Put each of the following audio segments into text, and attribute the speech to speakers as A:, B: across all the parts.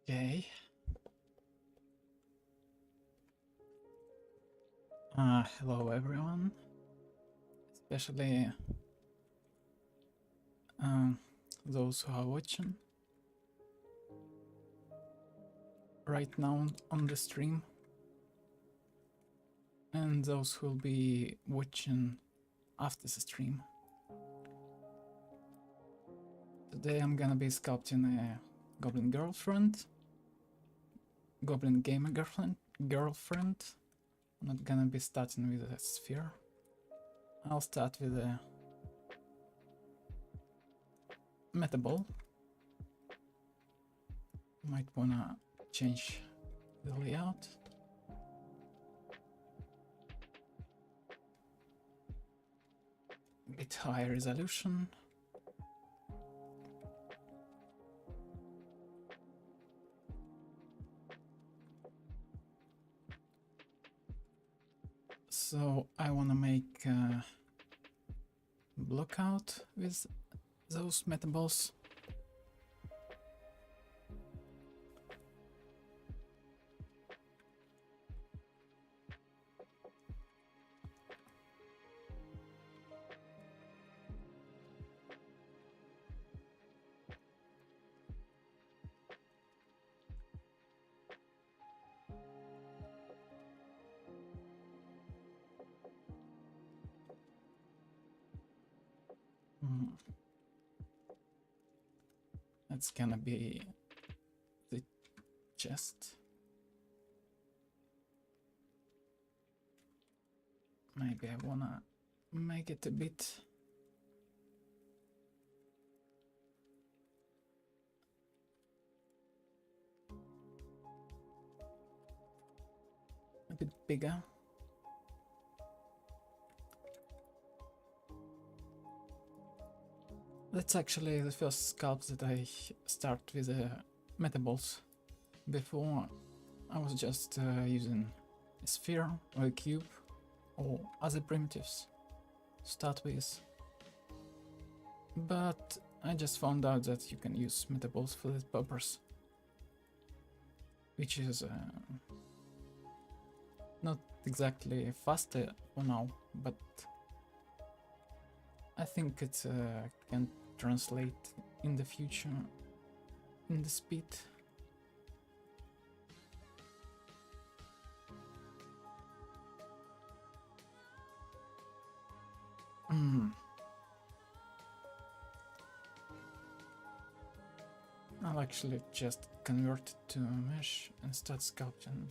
A: Okay. Hello everyone, especially those who are watching right now on the stream, and those who will be watching after the stream. Today I'm gonna be sculpting a goblin girlfriend, goblin gamer girlfriend. I'm not gonna be starting with a sphere. I'll start with a meta ball. Might wanna change the layout. A bit higher resolution. So I want to make a block out with those metaballs. That's gonna be the chest. Maybe I wanna make it a bit bigger. That's actually the first sculpt that I start with metaballs. Before I was just using a sphere or a cube or other primitives to start with. But I just found out that you can use metaballs for that purpose, which is not exactly faster for now, but I think it can translate in the future in the speed. I'll actually just convert it to a mesh and start sculpting.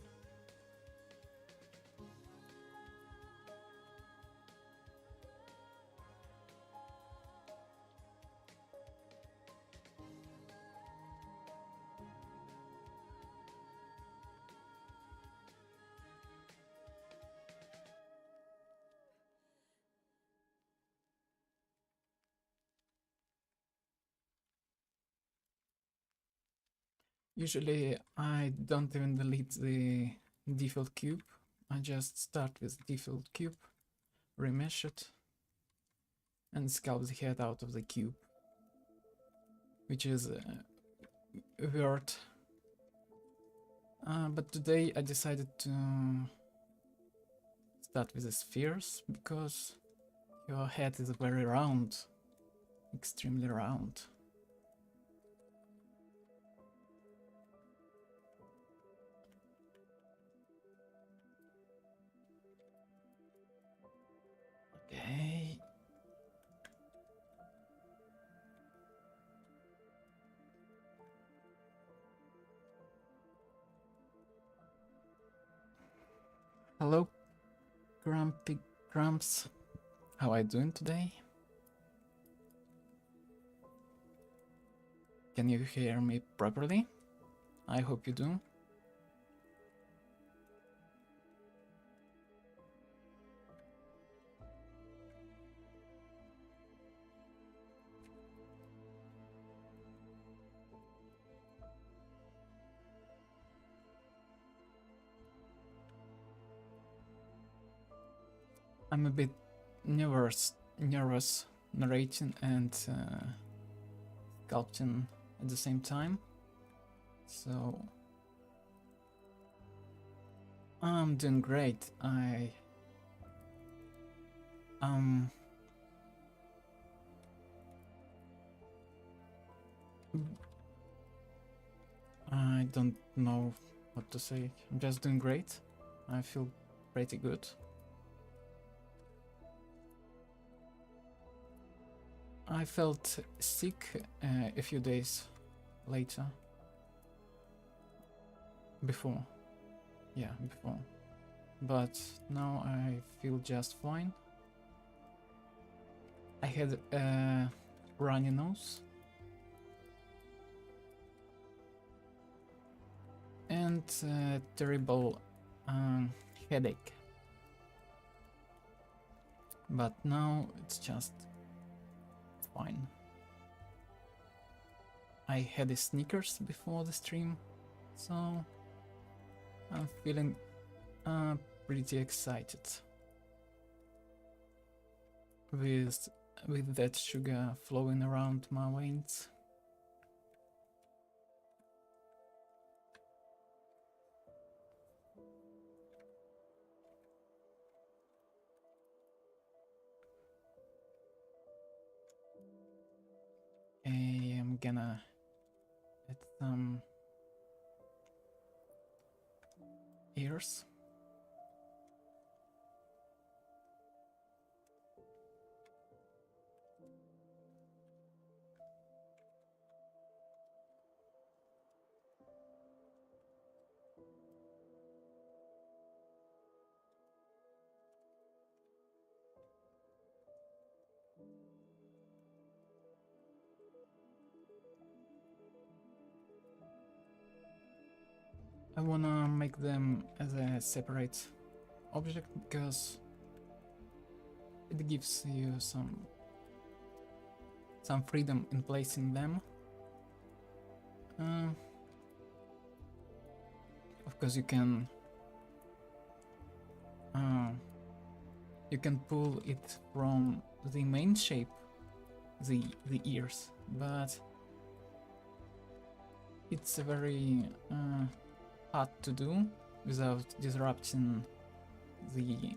A: Usually I don't even delete the default cube. I just start with default cube, remesh it, and sculpt the head out of the cube, which is weird. But today I decided to start with the spheres because your head is very round, extremely round. Okay. Hello, Grumpy Grumps. How are you doing today? Can you hear me properly? I hope you do. I'm a bit nervous narrating and sculpting at the same time. So I'm doing great. Um I don't know what to say. I'm just doing great. I feel pretty good. I felt sick a few days later. Before. Yeah, before. But now I feel just fine. I had a runny nose. And a terrible headache. But now it's just fine. I had a Snickers before the stream, so I'm feeling pretty excited with that sugar flowing around my veins. I am gonna add some ears. I wanna make them as a separate object because it gives you some freedom in placing them. Of course, you can pull it from the main shape, the ears, but it's very hard to do without disrupting the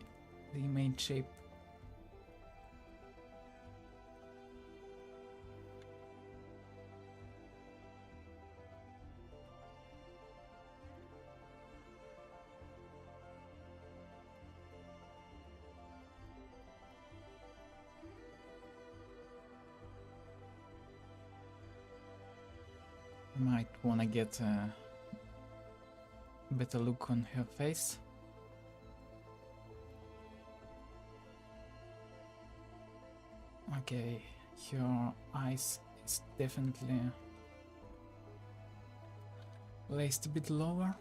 A: main shape. Might wanna get a better look on her face. Okay, her eyes is definitely placed a bit lower.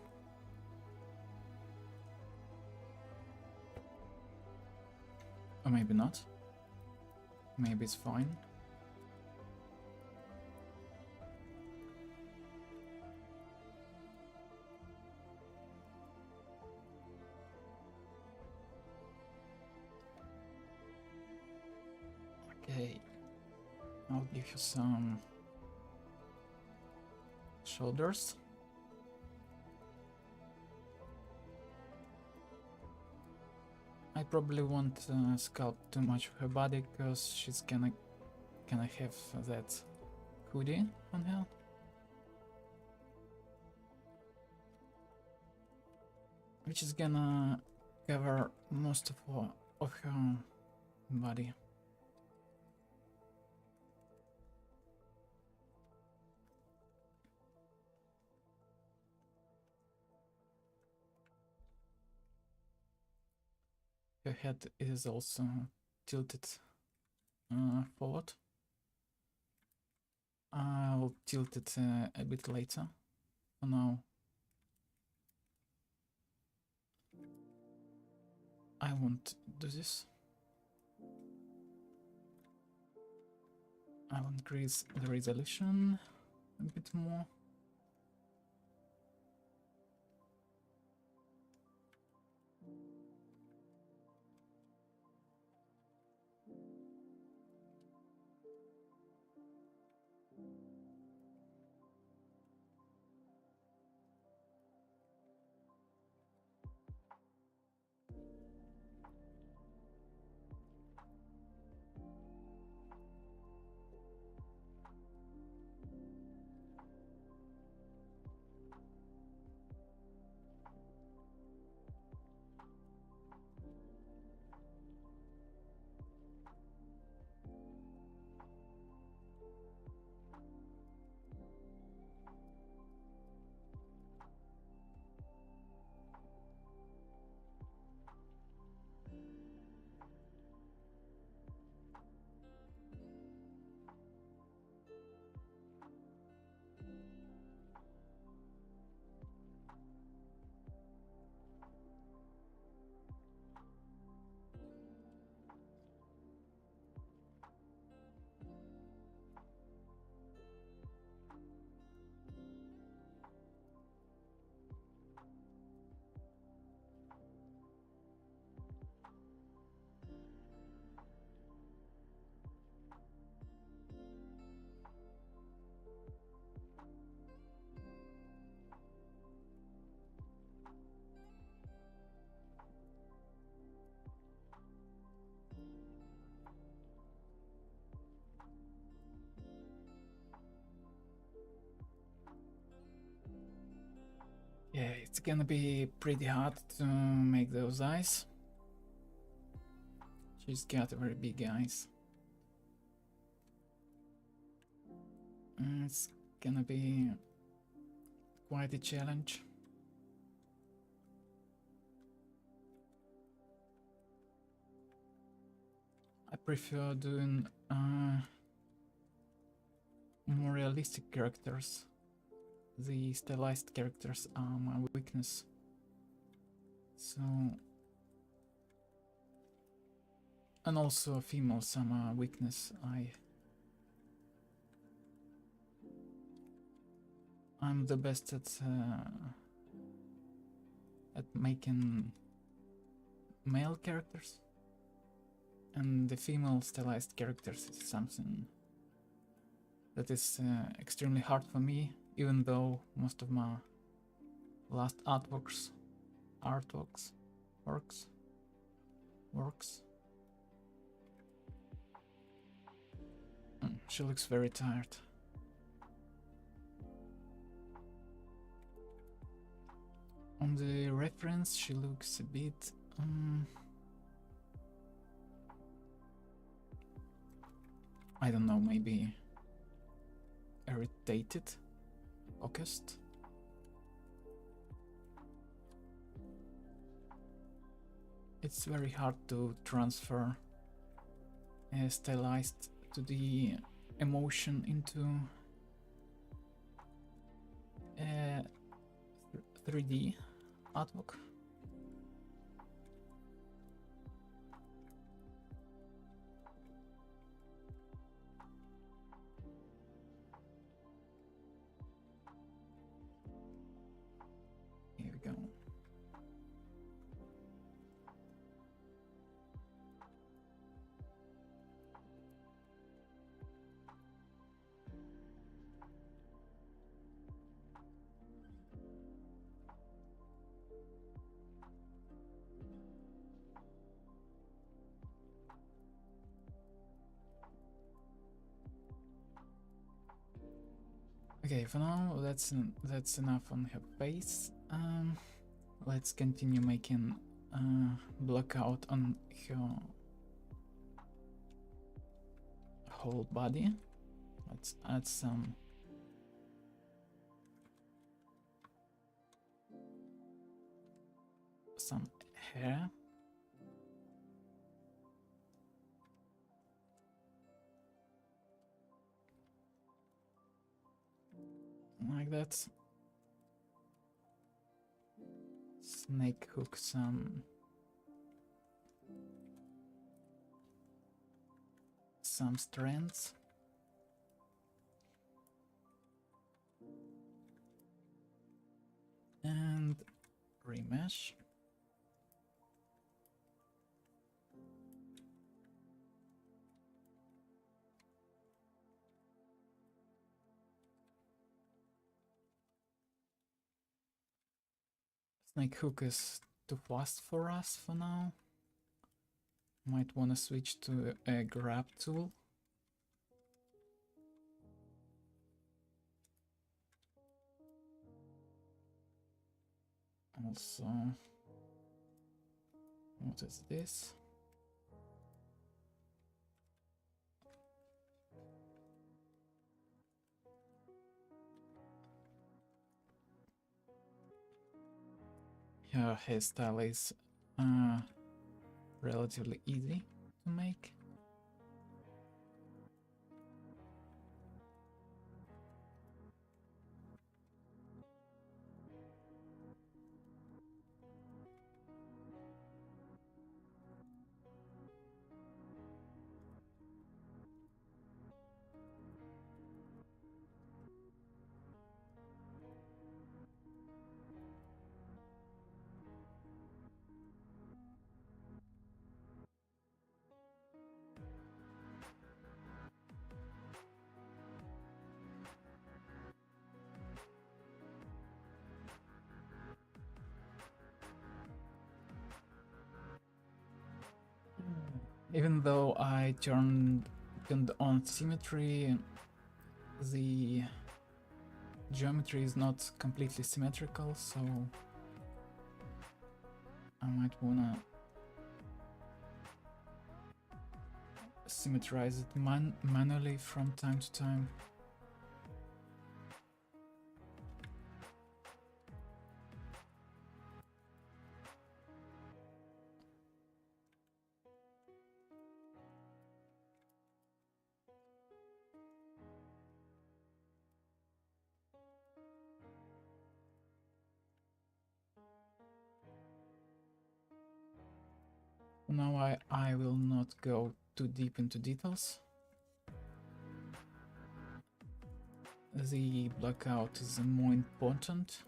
A: Or maybe not. Maybe it's fine. Okay, I'll give you some shoulders. I probably won't sculpt too much of her body because she's gonna have that hoodie on her. Which is gonna cover most of her body. Her head is also tilted forward. I'll tilt it a bit later. For now, I won't do this. I'll increase the resolution a bit more. gonna be pretty hard to make those eyes. She's got very big eyes. It's gonna be quite a challenge. I prefer doing more realistic characters. The stylized characters are my weakness. So, and also females are my weakness. I'm the best at making male characters, and the female stylized characters is something that is extremely hard for me, even though most of my last works. She looks very tired. On the reference, she looks a bit I don't know, maybe irritated, focused. It's very hard to transfer stylized to the emotion into 3D artwork. Here we go. Okay, for now that's enough on her face. Let's continue making block out on her whole body. Let's add some hair. Like that. Snake hook some strands. And remesh. Snake hook is too fast for us for now. Might want to switch to a grab tool. Also, what is this? Her hairstyle is relatively easy to make. Even though I turned on symmetry, the geometry is not completely symmetrical, so I might wanna symmetrize it manually from time to time. Now I will not go too deep into details. The blackout is more important.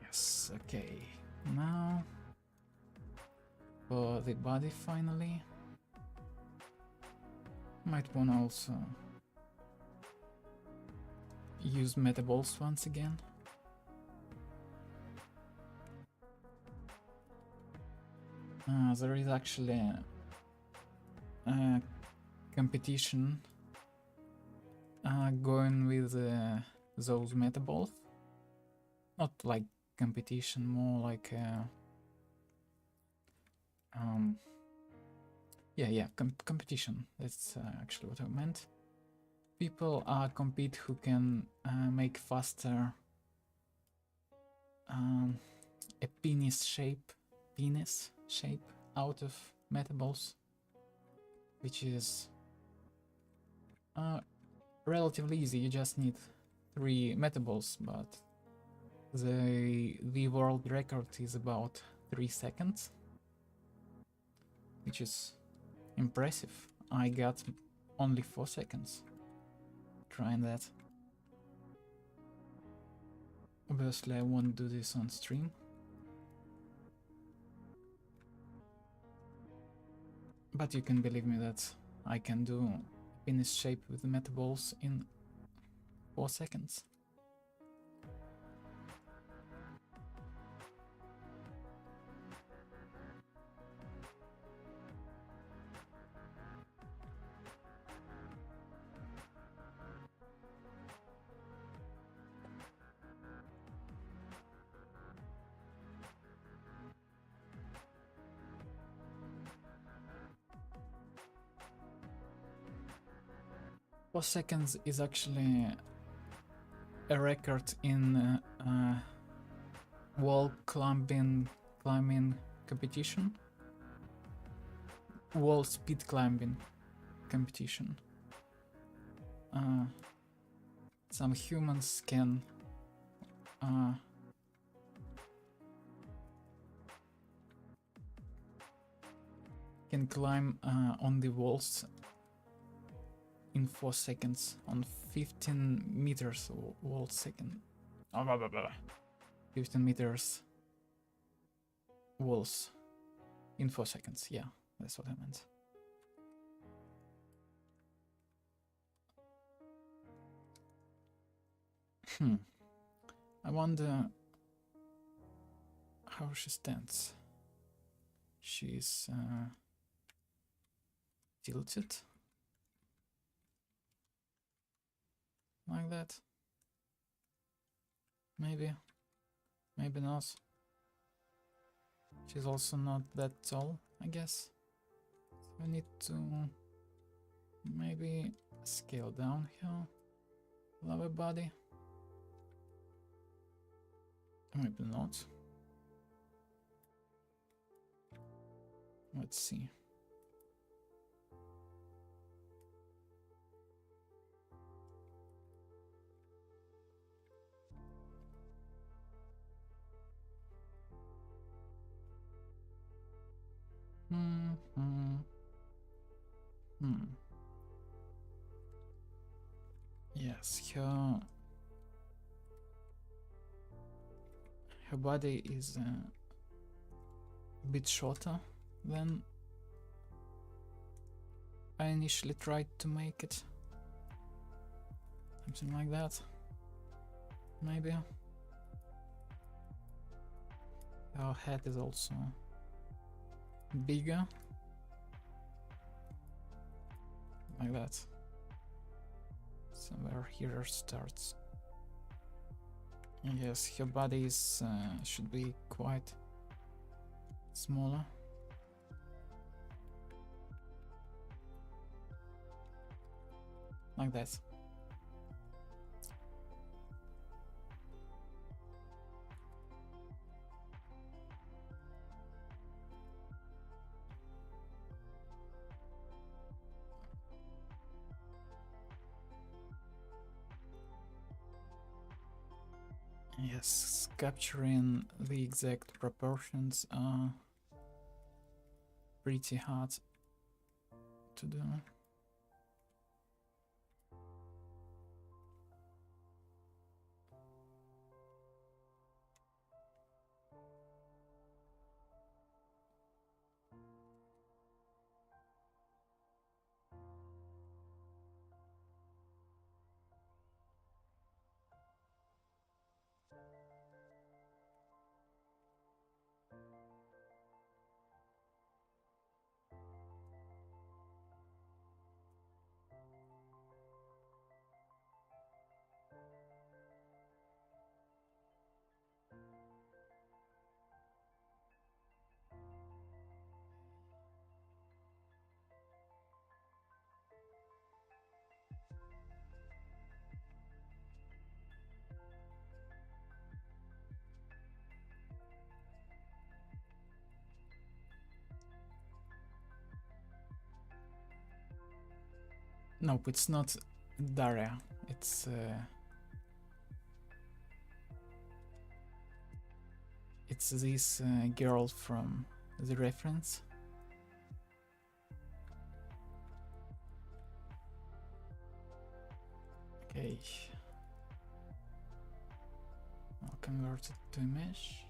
A: Yes, okay. Now for the body finally. Might wanna also use metaballs once again. There is actually a competition going with those metaballs. Not like competition, more like competition. That's actually what I meant. People compete who can make faster a penis shape out of metaballs, which is relatively easy. You just need 3 metaballs, but the world record is about 3 seconds, which is impressive. I got only 4 seconds trying that. Obviously I won't do this on stream. But you can believe me that I can do penis shape with the metaballs in 4 seconds. Four seconds is actually a record in wall climbing competition. Wall speed climbing competition. Some humans can climb on the walls in 4 seconds on 15 meters wall second. 15 meters walls in 4 seconds. Yeah, that's what I meant. I wonder how she stands. She's tilted like that. Maybe not. She's also not that tall, I guess. So I need to maybe scale down here. Lower body. Maybe not. Let's see. Yes, her body is a bit shorter than I initially tried to make it. Something like that. Maybe. Her head is also bigger, like that. Somewhere here starts. Yes, her body is should be quite smaller. Like that. Yes, capturing the exact proportions are pretty hard to do. Nope, it's not Daria. It's this girl from the reference. Okay. I'll convert it to image.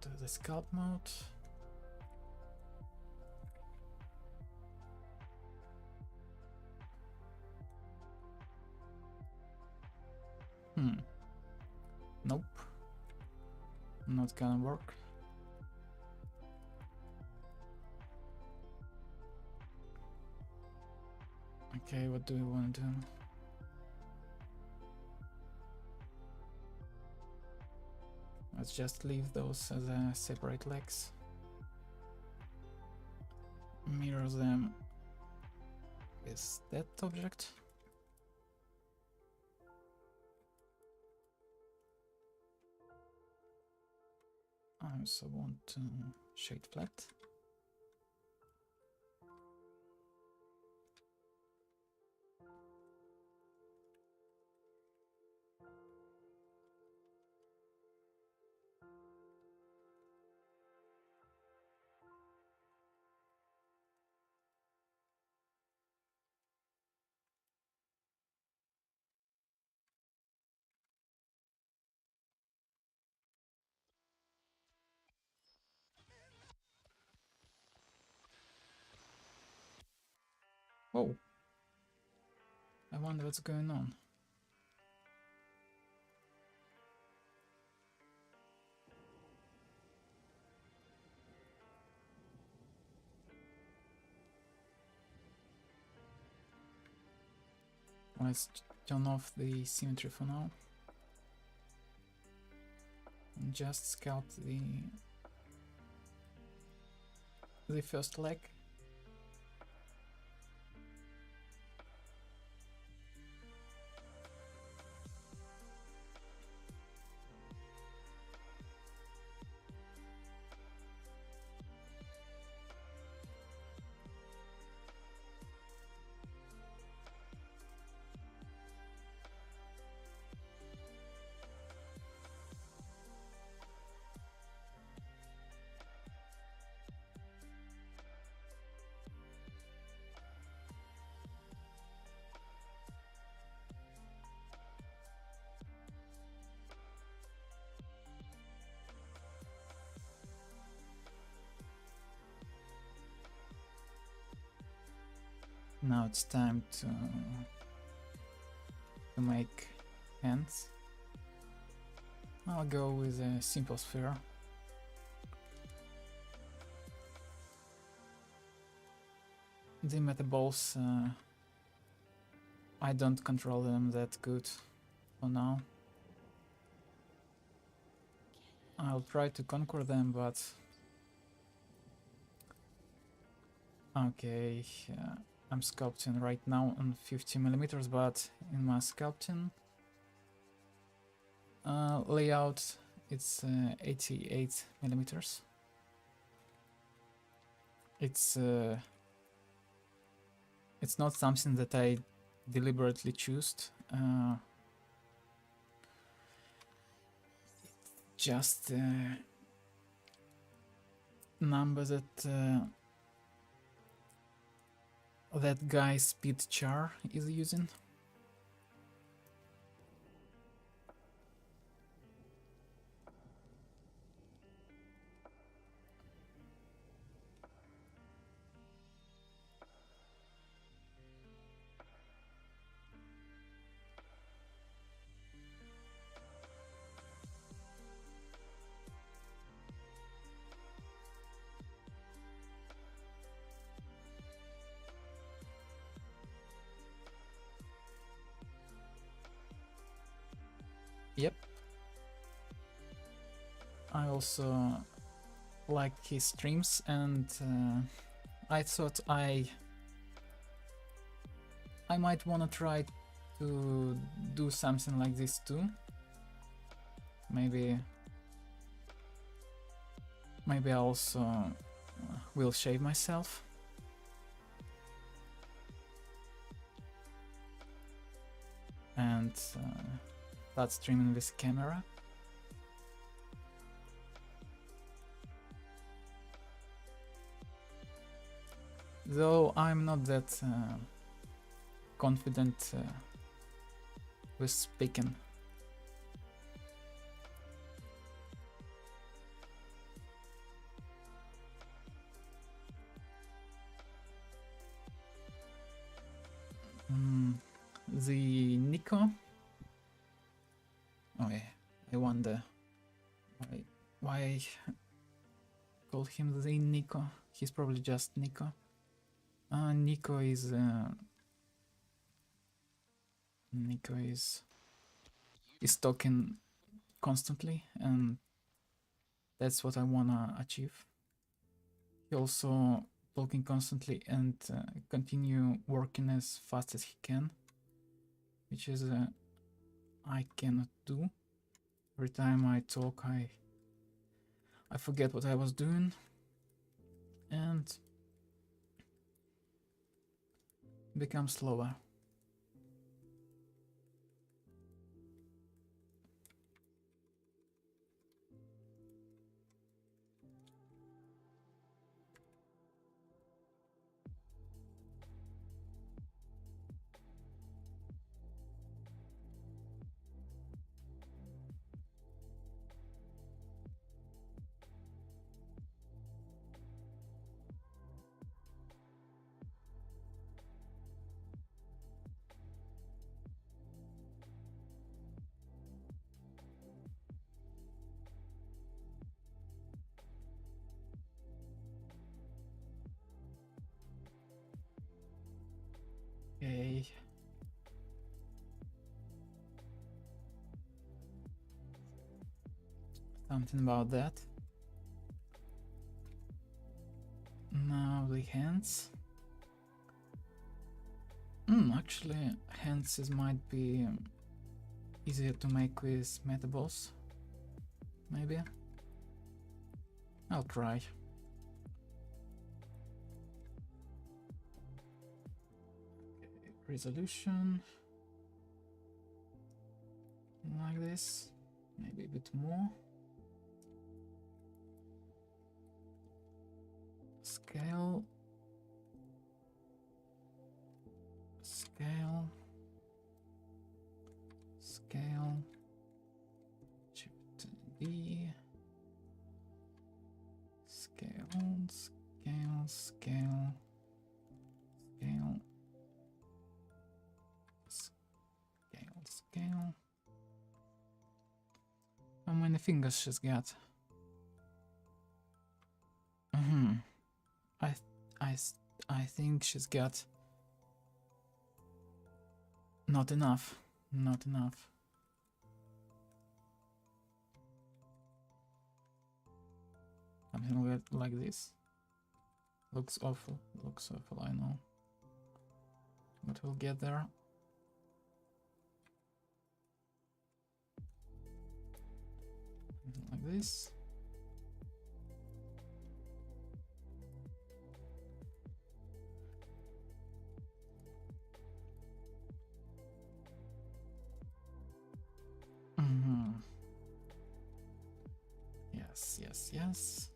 A: To the sculpt mode. Nope. Not gonna work. Okay, what do we want to do? Let's just leave those as separate legs. Mirror them with that object. I also want to shade flat. Whoa. I wonder what's going on. Let's turn off the symmetry for now. And just sculpt the first leg. Now it's time to make hands. I'll go with a simple sphere. The metaballs, I don't control them that good for now. I'll try to conquer them, but... Okay, I'm sculpting right now on 50 millimeters, but in my sculpting layout it's 88 millimeters. It's not something that I deliberately chose. Just number that that guy Speed Char is using. Yep. I also like his streams, and I thought I might wanna try to do something like this too. Maybe I also will shave myself. And start streaming with camera. Though I'm not that confident with speaking. The Nico. Oh yeah, I wonder why I call him the Nico. He's probably just Nico. Nico is talking constantly, and that's what I wanna achieve. He also talking constantly and continue working as fast as he can, which is I cannot do. Every time I talk, I forget what I was doing, and become slower. Okay. Something about that. Now the hands. Actually, hands might be easier to make with metaballs. Maybe. I'll try. Okay, resolution. Like this. Maybe a bit more. Scale. Scale. Scale. Shift D. Scale. Scale. Scale. Scale. Scale. Scale. How many fingers she's got? I think she's got not enough. Not enough. Something like this. Looks awful. Looks awful, I know. But we'll get there. Something like this. Yes, yes, yes.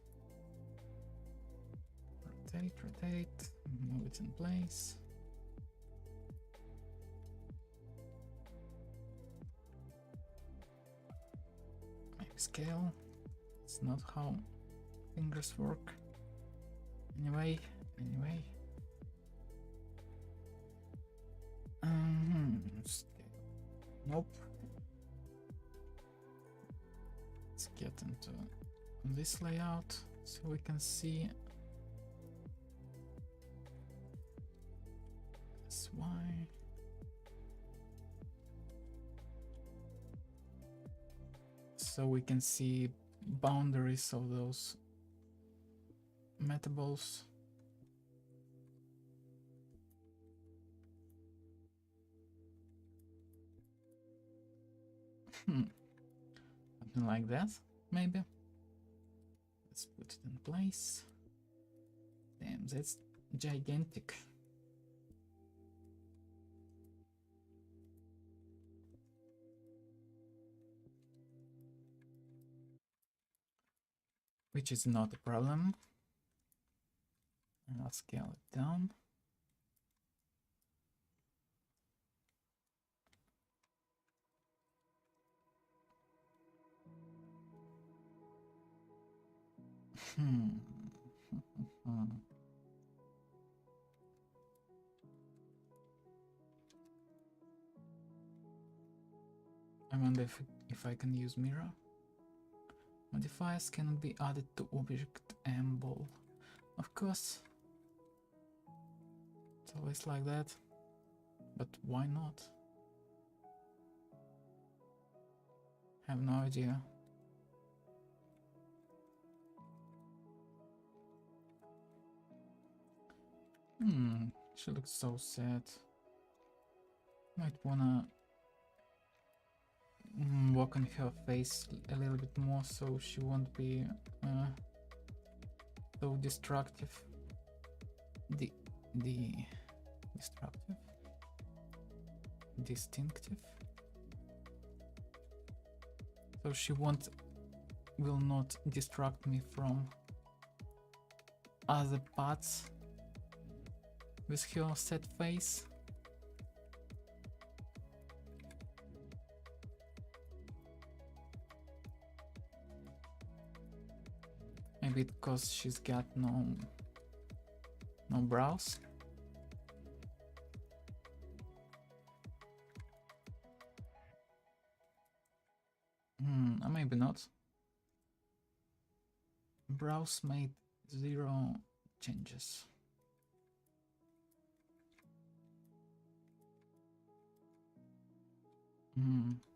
A: Rotate, rotate, move it in place. Maybe scale. It's not how fingers work. Anyway. Scale. Nope. Let's get into this layout so we can see SY. So we can see boundaries of those metables. Something like that, maybe. Let's put it in place. Damn, that's gigantic. Which is not a problem. And I'll scale it down. I wonder if I can use mirror. Modifiers cannot be added to object embol. Of course. It's always like that. But why not? Have no idea. She looks so sad. Might wanna work on her face a little bit more so she won't be so destructive. Destructive? Distinctive? So she will not distract me from other parts with her sad face. Maybe because she's got no brows. Maybe not. Brows made 0 changes.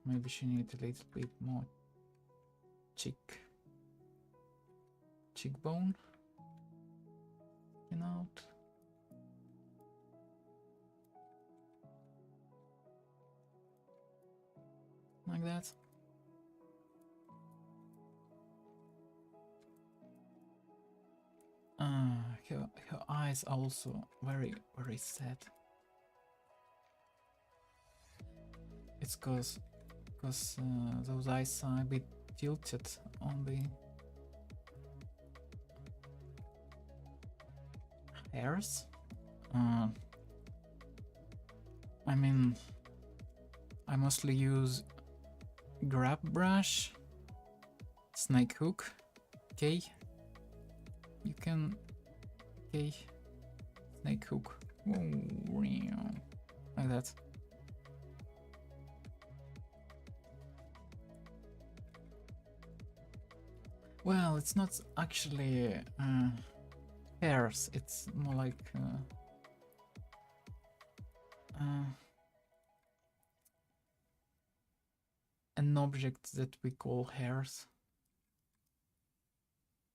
A: Maybe she needs a little bit more cheekbone. Out. Like that. Her eyes are also very sad. It's cause those eyes are a bit tilted on the hairs. I mean, I mostly use grab brush, snake hook, okay. You can, okay, snake hook, like that. Well, it's not actually hairs, it's more like an object that we call hairs.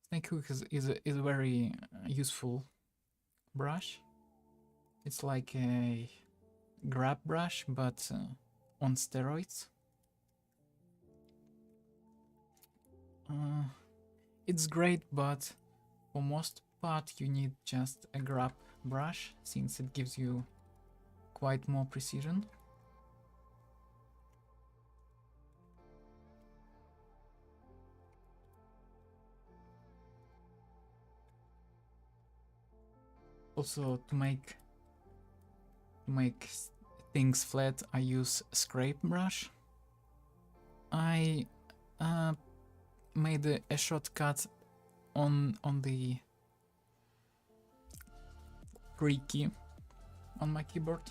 A: Snake hook is a very useful brush. It's like a grab brush, but on steroids. It's great, but for most part you need just a grab brush, since it gives you quite more precision. Also, to make things flat, I use scrape brush. I made a shortcut on the 3 key on my keyboard.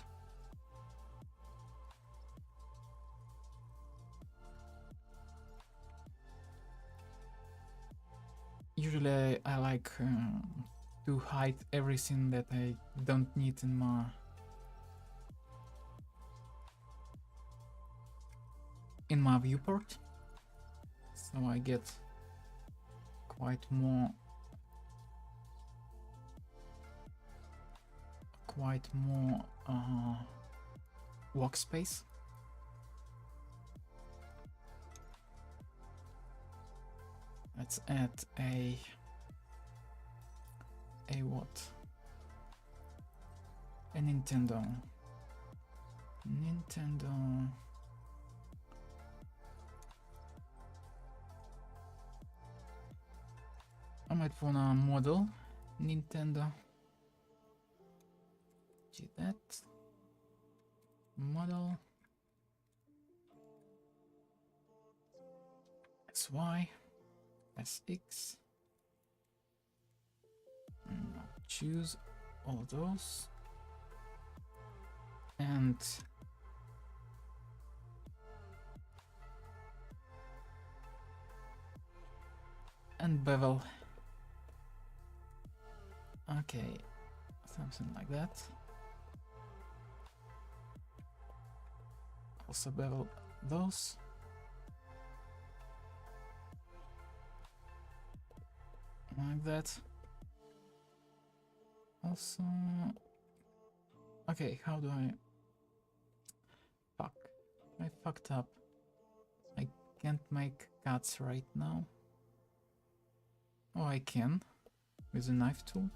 A: Usually I like to hide everything that I don't need in my viewport, so I get quite more workspace. Let's add a what? A Nintendo. I might wanna model Nintendo. Do that. Model. SY. SX. Now choose all those. And bevel. Okay, something like that. Also bevel those. Like that. Also, okay, how do I... Fuck, I fucked up. I can't make cuts right now. Oh, I can, with a knife tool.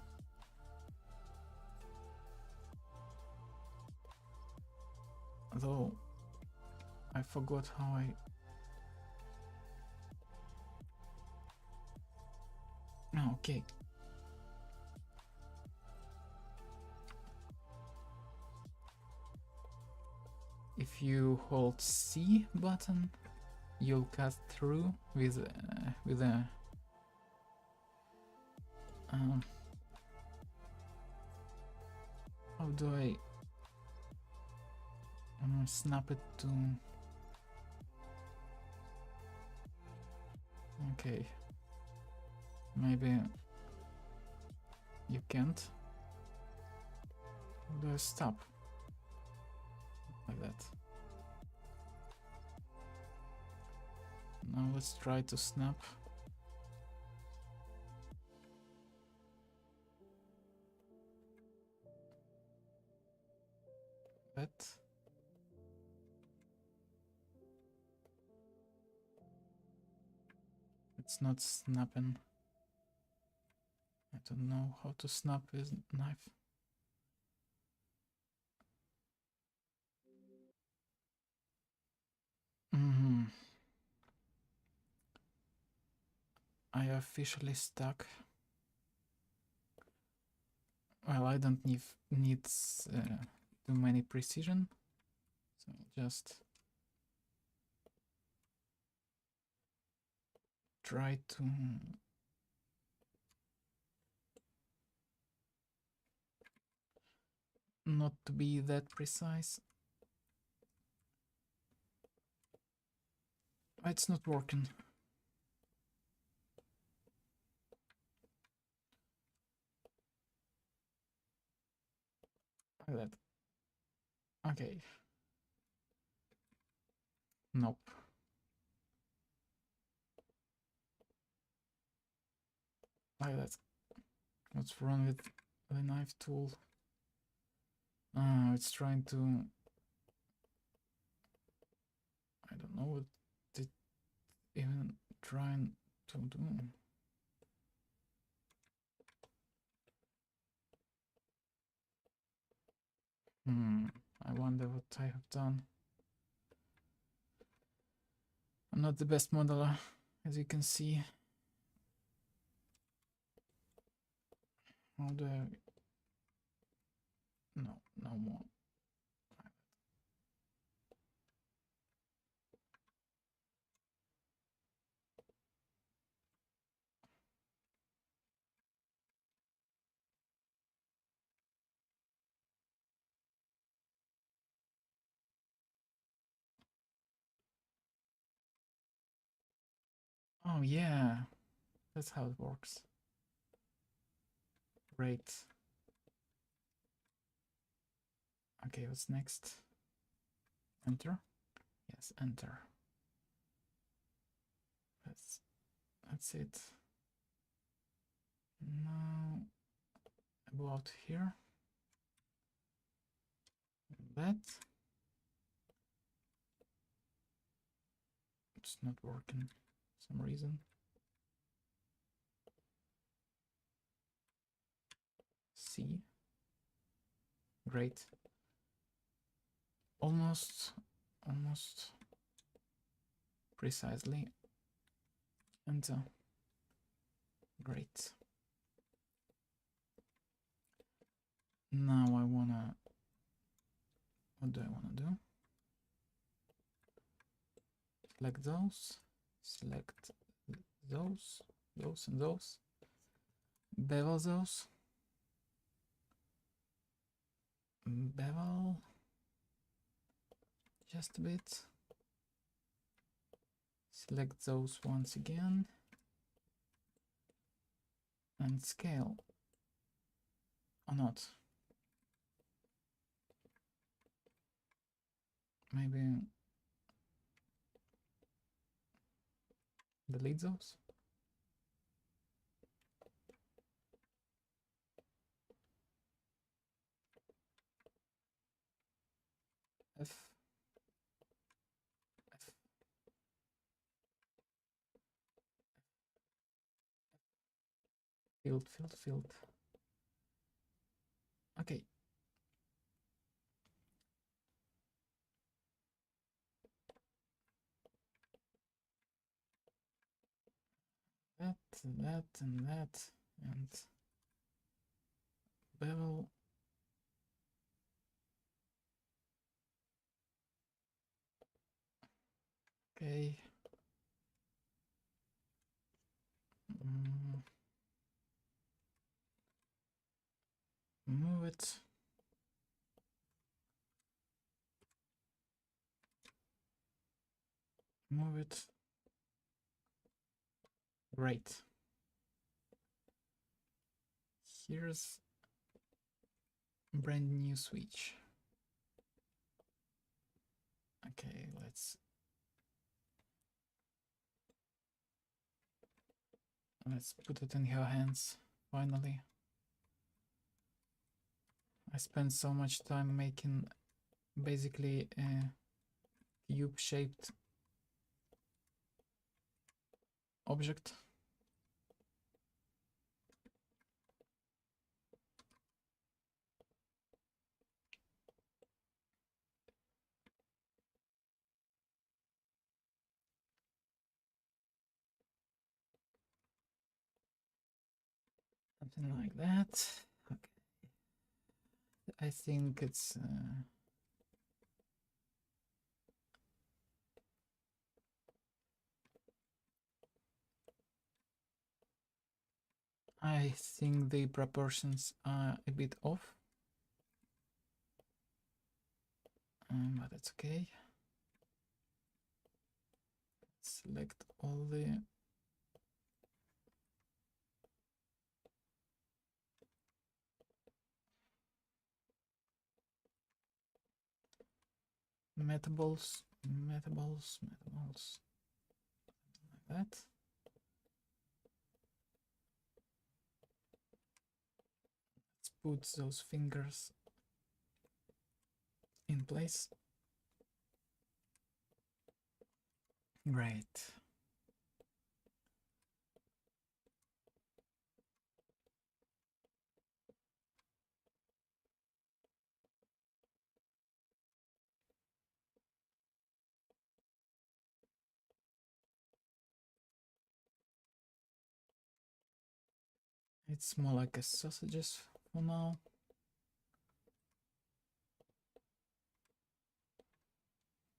A: Though, I forgot how I... Oh, okay. If you hold C button, you'll cut through with a how do I snap it to... Okay, maybe you can't. How do I stop? Like that. Now let's try to snap. That. It's not snapping. I don't know how to snap with knife. I officially stuck. Well, I don't need too many precision, so just try to not to be that precise. It's not working. Like that. Okay. Nope. Like that. What's wrong with the knife tool? It's trying to... I don't know what it even trying to do. I wonder what I have done. I'm not the best modeler, as you can see. How do I... No, no more. Oh yeah, that's how it works. Great. Okay, what's next? Enter? Yes, enter. That's it. Now about here. That. It's not working for some reason. C. Great. Almost precisely. Enter. Great. Now I wanna... What do I wanna do? Select those. Select those. Those and those. Bevel those. Bevel. Just a bit. Select those once again. And scale. Or not. Maybe delete those. F. F. Field. Okay. That, and that, and bevel. Okay. Move it. Move it. Great. Here's a brand new switch. Okay, let's put it in her hands finally. I spent so much time making basically a cube-shaped object. Something like that. Okay. I think it's I think the proportions are a bit off, but it's okay. Select all the metaballs, like that. Let's put those fingers in place. Great. It's more like a sausages for now.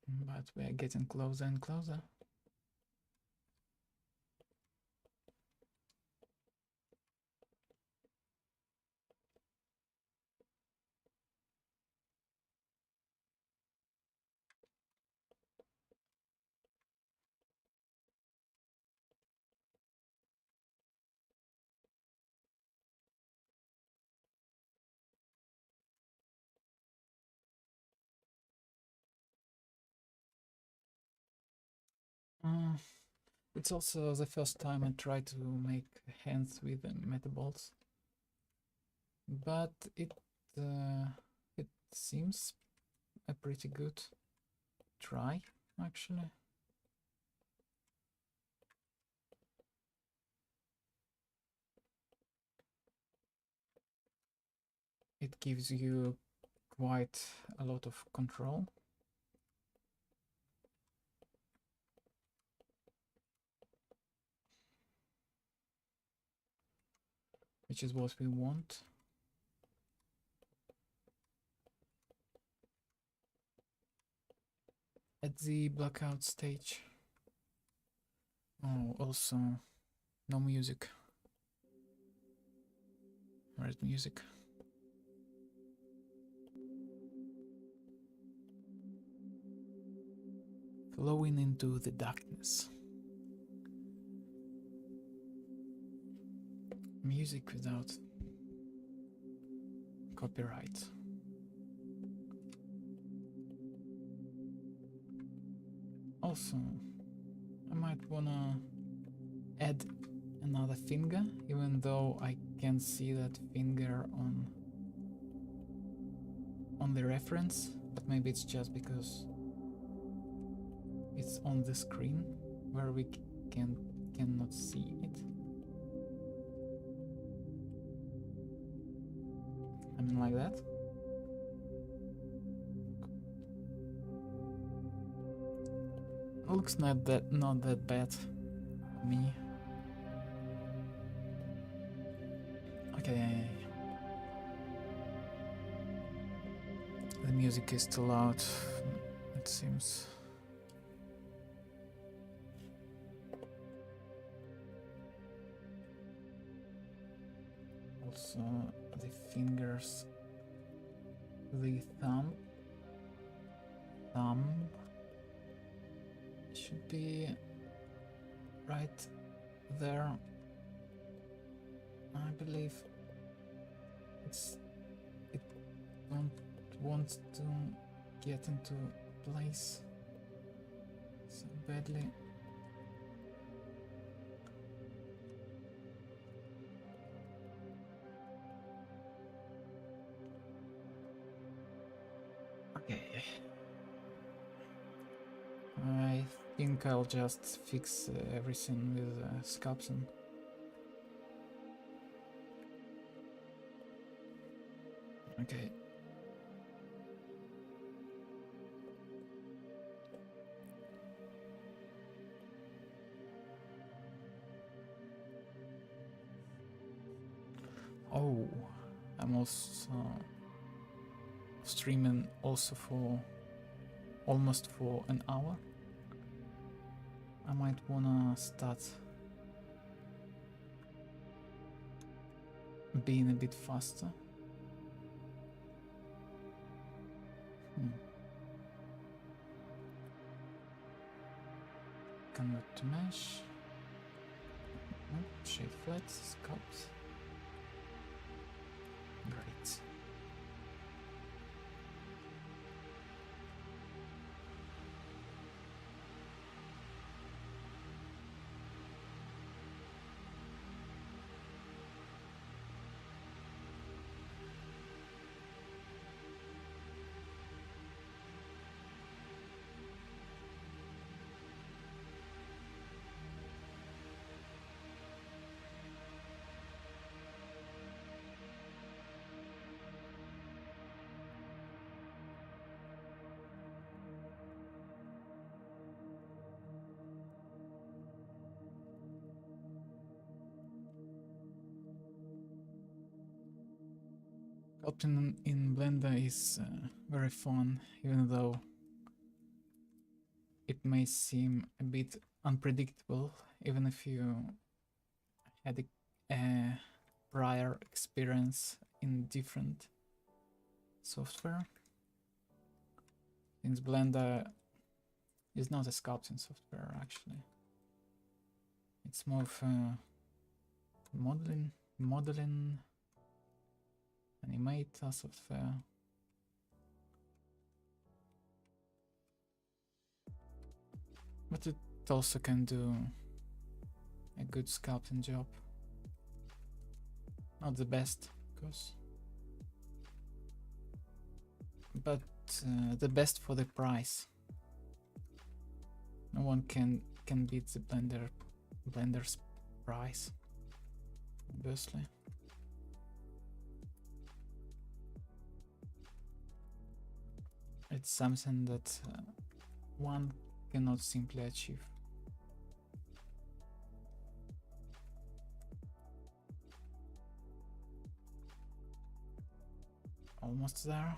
A: But we are getting closer and closer. It's also the first time I try to make hands with metaballs, but it seems a pretty good try, actually. It gives you quite a lot of control. Which is what we want. At the blackout stage. Oh, also, no music. Where's music? Flowing into the darkness. Music without copyright. Also, I might wanna add another finger, even though I can see that finger on the reference, but maybe it's just because it's on the screen where we cannot see it. I mean, like that. Looks not that bad for me. Okay. The music is too loud, it seems. Also, the fingers, the thumb should be right there. I believe it don't want to get into place so badly. Okay. I think I'll just fix everything with Sculpting. Okay. Oh, I'm also streaming also for almost for an hour. I might wanna start being a bit faster. Convert to mesh. Shade flats, sculpt. Great. Sculpting in Blender is very fun, even though it may seem a bit unpredictable, even if you had a prior experience in different software. Since Blender is not a sculpting software, actually. It's more of a modeling, animator software. But it also can do a good sculpting job. Not the best, of course. But the best for the price. No one can beat the Blender's price, obviously. It's something that one cannot simply achieve. Almost there.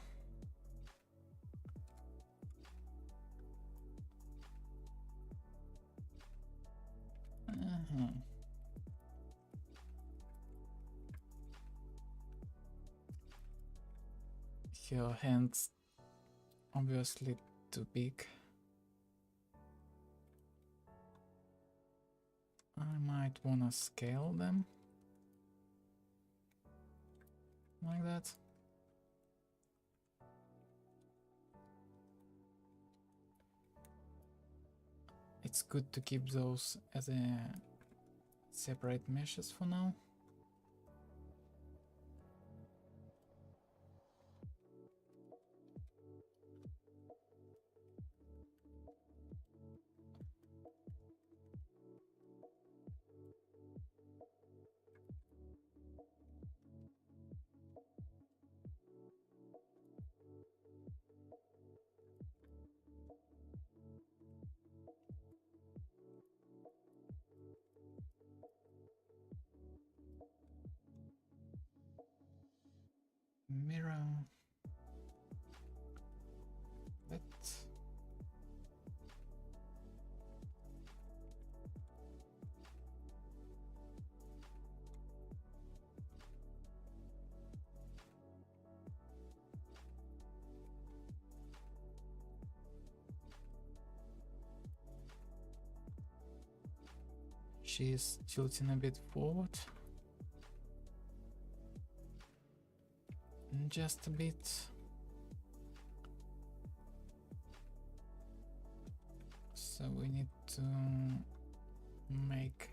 A: Your hands obviously too big. I might wanna scale them like that. It's good to keep those as a separate meshes for now. Mirror. That. She is tilting a bit forward. Just a bit. So we need to make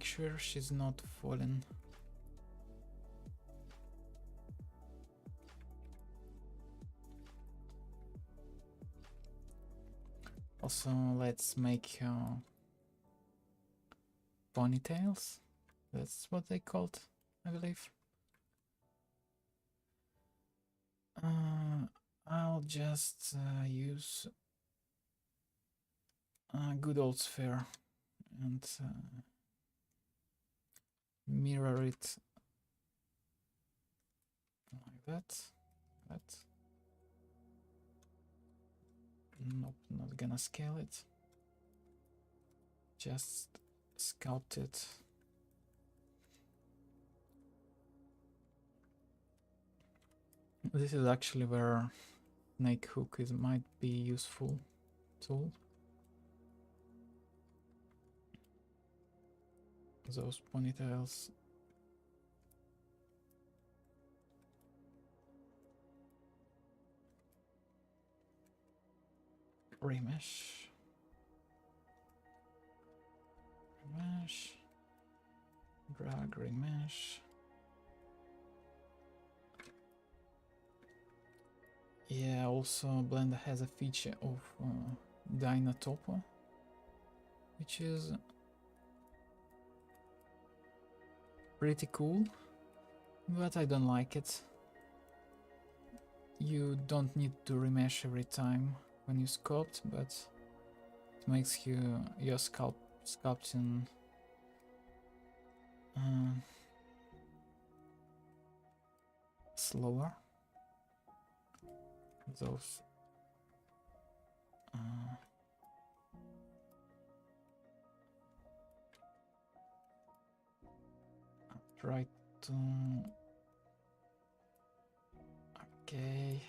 A: sure she's not falling. Also, let's make ponytails. That's what they called, I believe. I'll just use a good old sphere and mirror it like that. Nope, not gonna scale it. Just sculpt it. This is actually where snake hook might be useful tool. Those ponytails. Remesh. Drag remesh. Yeah, also Blender has a feature of Dynatopo, which is pretty cool, but I don't like it. You don't need to remesh every time when you sculpt, but it makes your sculpt sculpting slower. Those try to okay.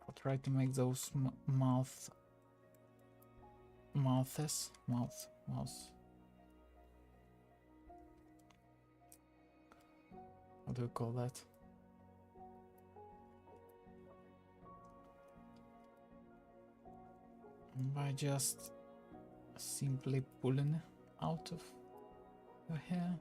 A: I'll try to make those mouths. What do you call that? By just simply pulling out of your hair.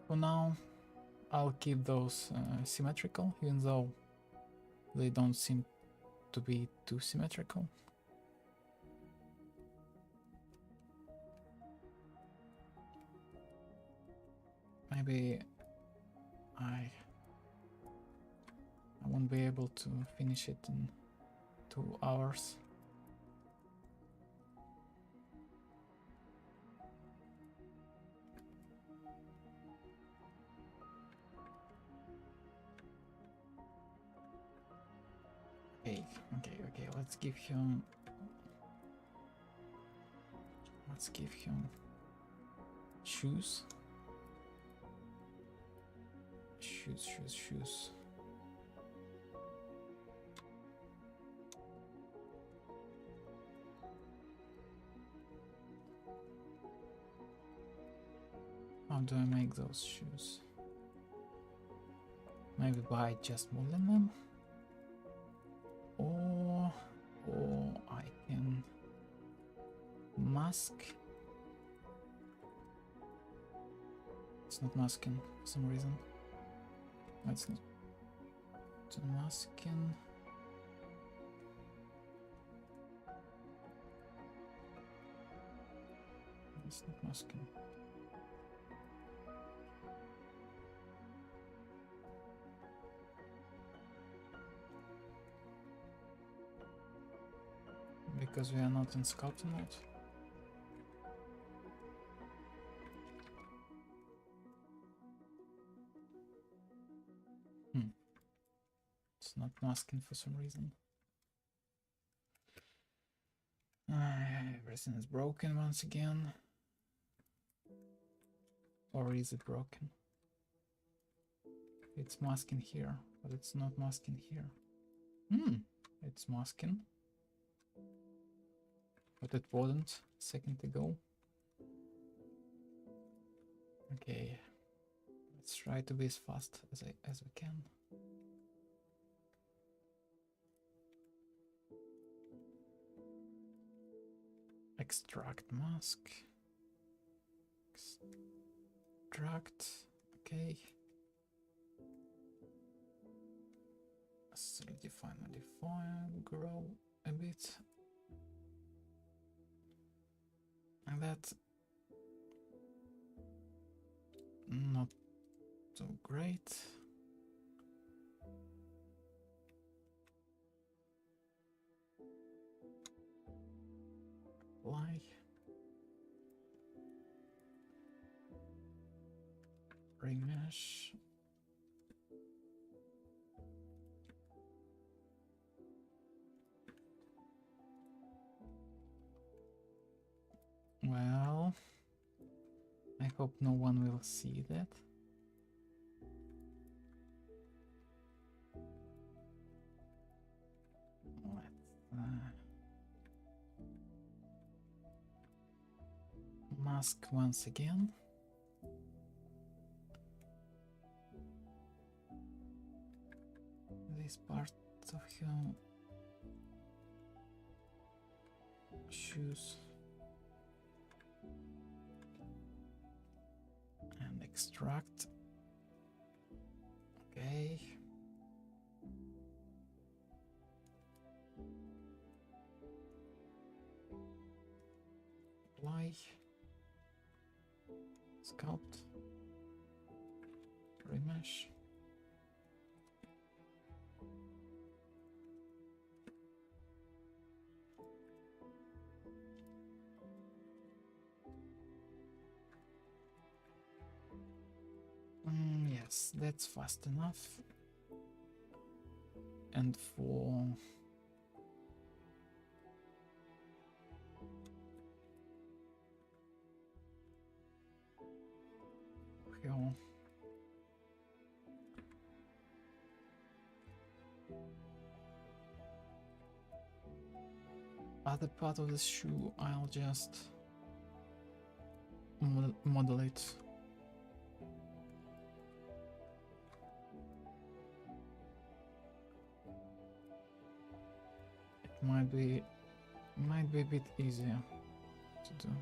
A: For now, I'll keep those symmetrical, even though they don't seem to be too symmetrical. Maybe I won't be able to finish it in 2 hours. Okay, let's give him shoes. Shoes. How do I make those shoes? Maybe by just molding them? Or I can mask. It's not masking for some reason. It's not masking. It's not masking. Because we are not in sculpting mode. It's not masking for some reason. Everything is broken once again. Or is it broken? It's masking here, but it's not masking here. It's masking. But it wasn't a second ago. Okay. Let's try to be as fast as we can. Extract mask. Extract. Okay. Solidify, modify, grow a bit. And that not so great. Apply. Remesh. Well, I hope no one will see that. Let's mask once again. This part of your shoes. And extract. Okay. Apply. Sculpt, remesh. Yes, that's fast enough. And for here, other part of the shoe, I'll just model it. It might be a bit easier to do.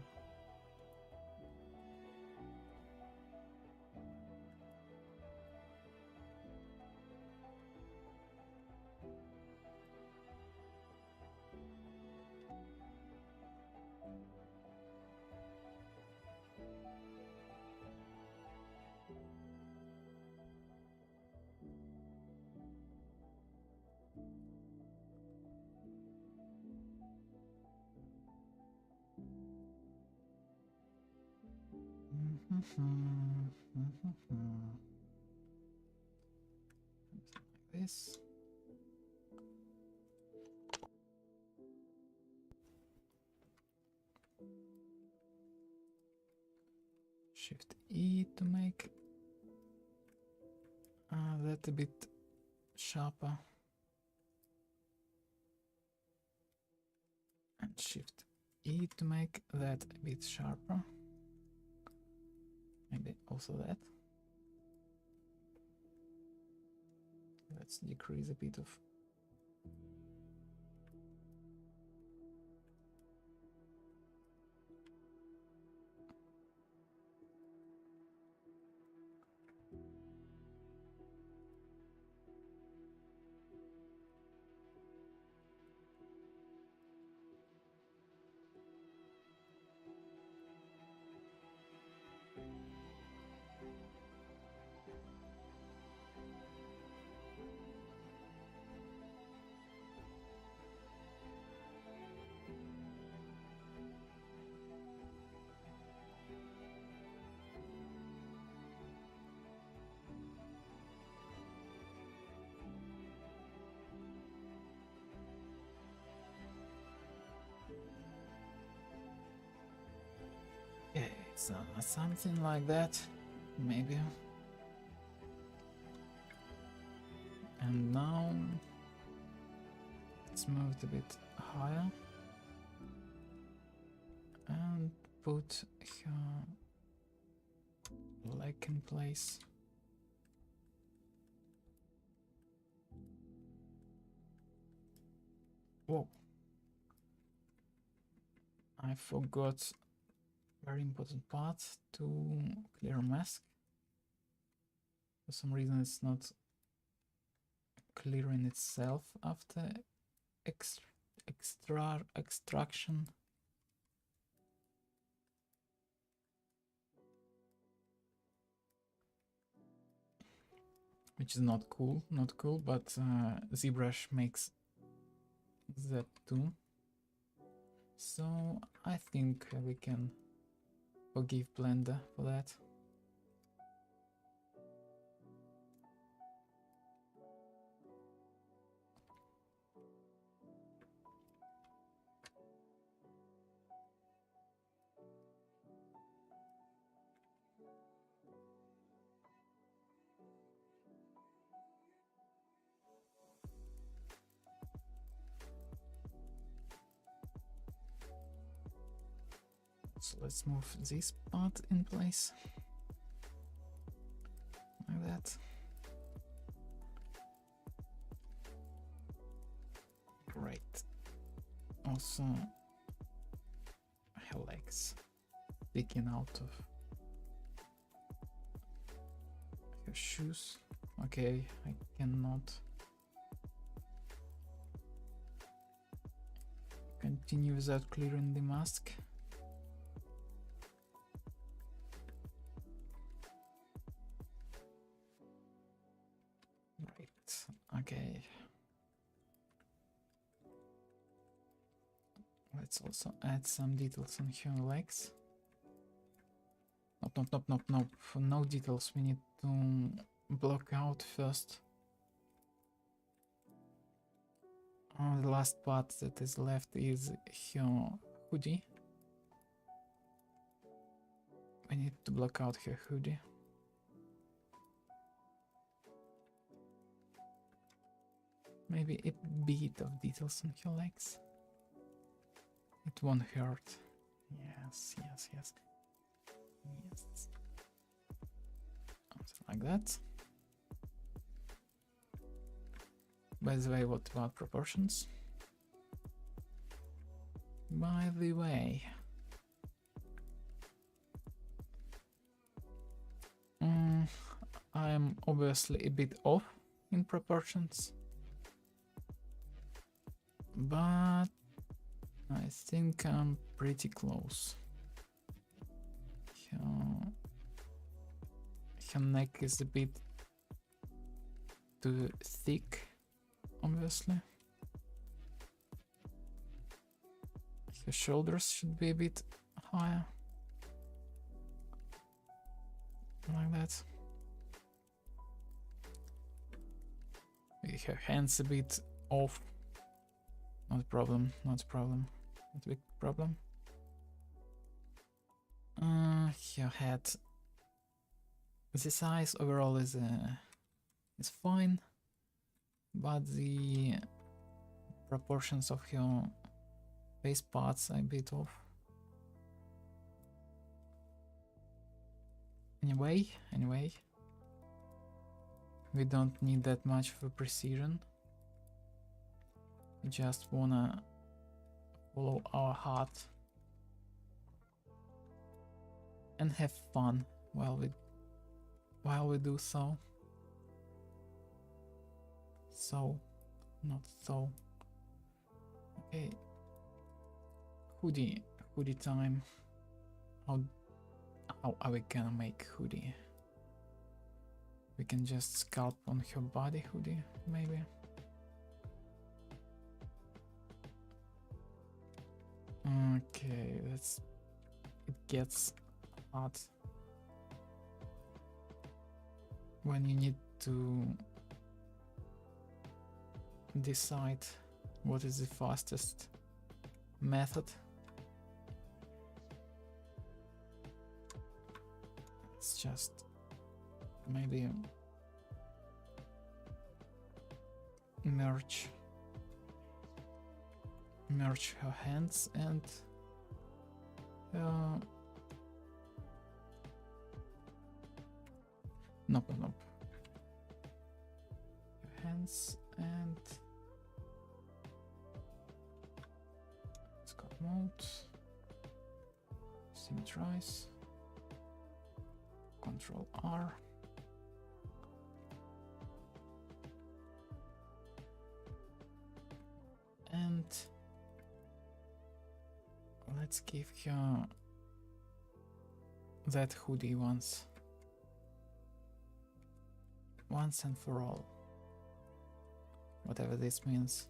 A: Like this. Shift E to make that a bit sharper. And Shift E to make that a bit sharper. Maybe also that. Let's decrease a bit of so something like that, maybe. And now let's move it a bit higher and put her leg in place. Whoa, I forgot very important part to clear a mask. For some reason it's not clearing itself after extraction. Which is not cool, but ZBrush makes that too. So I think we can forgive Blender for that. So let's move this part in place, like that. Great. Also, her legs sticking out of her shoes. Okay, I cannot continue without clearing the mask. Right, okay. Let's also add some details on her legs. Nope, nope, nope, nope, nope. No details. We need to block out first. The last part that is left is her hoodie. We need to block out her hoodie. Maybe a bit of details on her legs. It won't hurt. Yes, yes, yes. Yes. Something like that. By the way, what about proportions? By the way, I'm obviously a bit off in proportions, but I think I'm pretty close. Her neck is a bit too thick, obviously. Her shoulders should be a bit higher. Like that. Her hands a bit off. Not a problem, not a problem. Not a big problem. Her head. The size overall is fine, but the proportions of her face parts are a bit off. Anyway, we don't need that much for precision. We just wanna follow our heart and have fun while we do so. So, not so. Okay. Hoodie time. How are we gonna make hoodie? We can just sculpt on her body hoodie, maybe. Okay, it gets hard when you need to decide what is the fastest method. It's just maybe merge her hands and nope. Her hands and Scott mode, symmetrize, Control R. And let's give her that hoodie once and for all, whatever this means.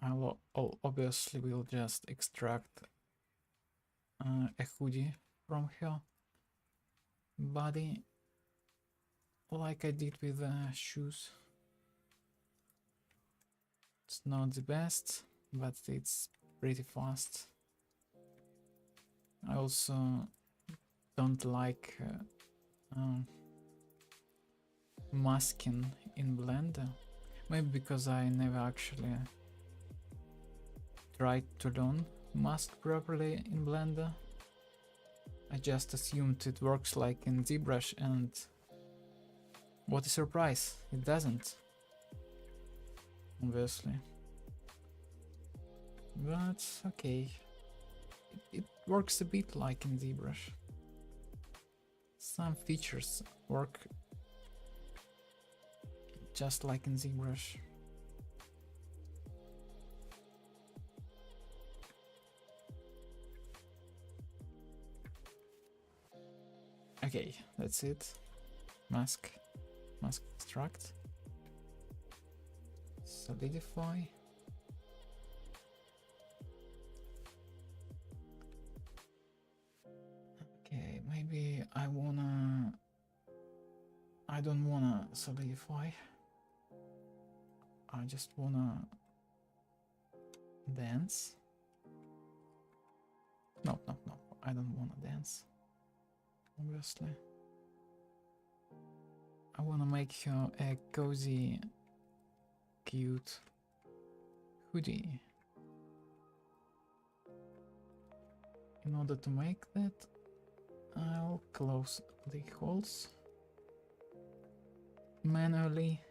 A: I'll obviously will just extract a hoodie from her body like I did with shoes. It's not the best, but it's pretty fast. I also don't like masking in Blender, maybe because I never actually tried to learn mask properly in Blender. I just assumed it works like in ZBrush, and what a surprise, it doesn't, obviously. But okay, it works a bit like in ZBrush. Some features work just like in ZBrush. Okay, that's it. Mask extract. Solidify. Okay, maybe I don't wanna solidify. I just wanna dance. No, I don't wanna dance. Obviously. I wanna make her a cozy, cute hoodie. In order to make that, I'll close the holes manually.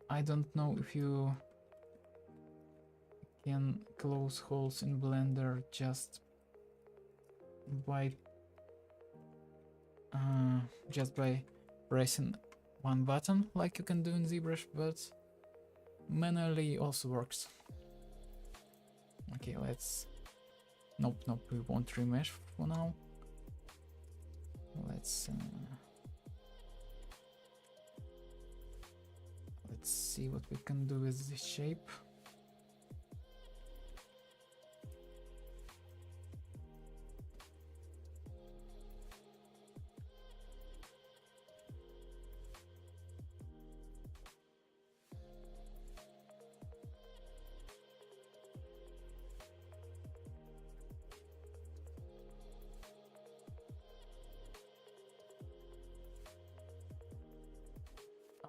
A: I don't know if you can close holes in Blender just by pressing one button like you can do in ZBrush, but manually also works. Okay, let's... Nope, we won't remesh for now. Let's see what we can do with this shape.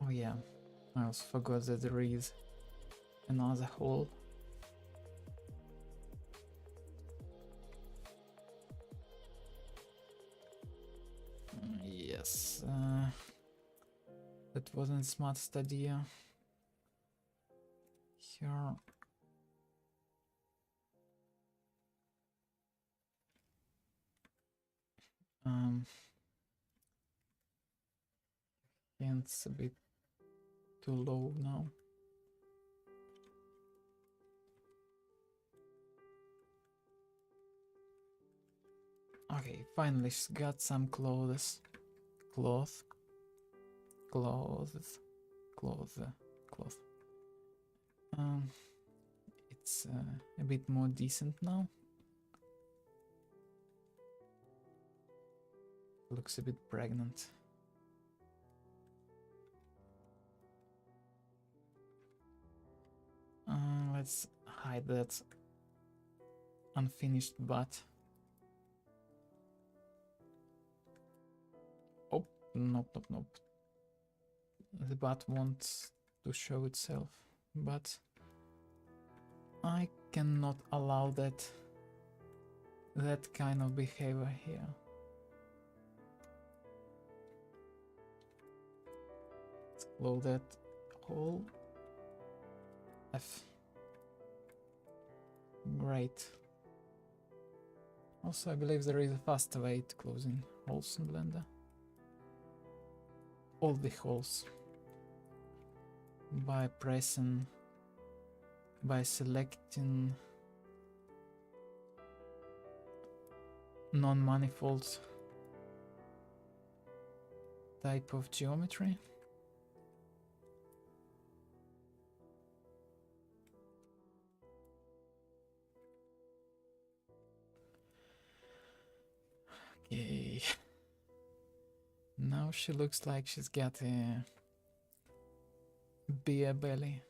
A: Oh yeah, I also forgot that there is another hole. Yes, that wasn't the smartest idea. Here. It's a bit too low now. Okay, finally she's got some clothes. Cloth. It's a bit more decent now. Looks a bit pregnant. Let's hide that unfinished butt. Oh, nope. The butt wants to show itself, but I cannot allow that kind of behavior here. Let's close that hole. F. Great. Also, I believe there is a faster way to closing holes in Blender. All the holes. By selecting non-manifold type of geometry. Okay. Now she looks like she's got a beer belly.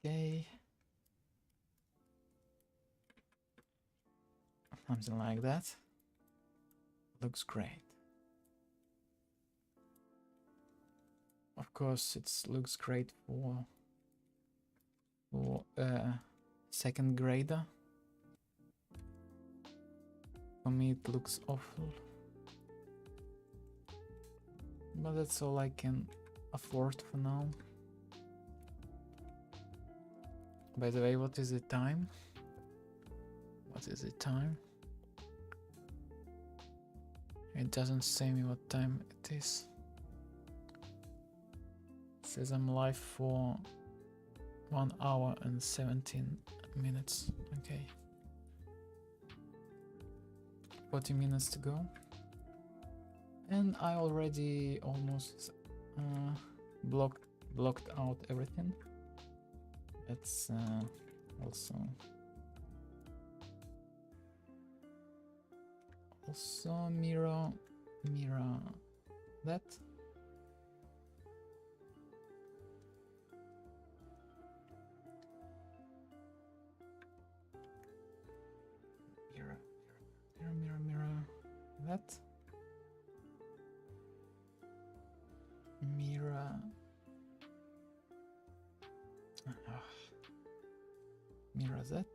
A: Okay. Something like that. Looks great. Of course, it looks great for second grader. For me, it looks awful. But that's all I can afford for now. By the way, what is the time? What is the time? It doesn't say me what time it is. It says I'm live for 1 hour and 17 minutes. Okay. 40 minutes to go. And I already almost blocked out everything. That's also mirror that. Mirror that. Mirror that,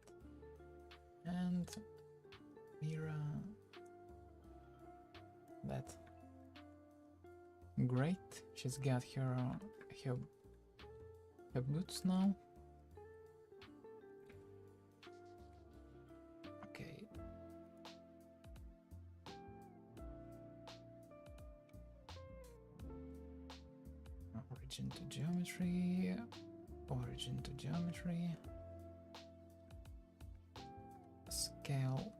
A: and mirror that. Great, she's got her boots now. Okay. Origin to geometry. Origin to geometry. Scale.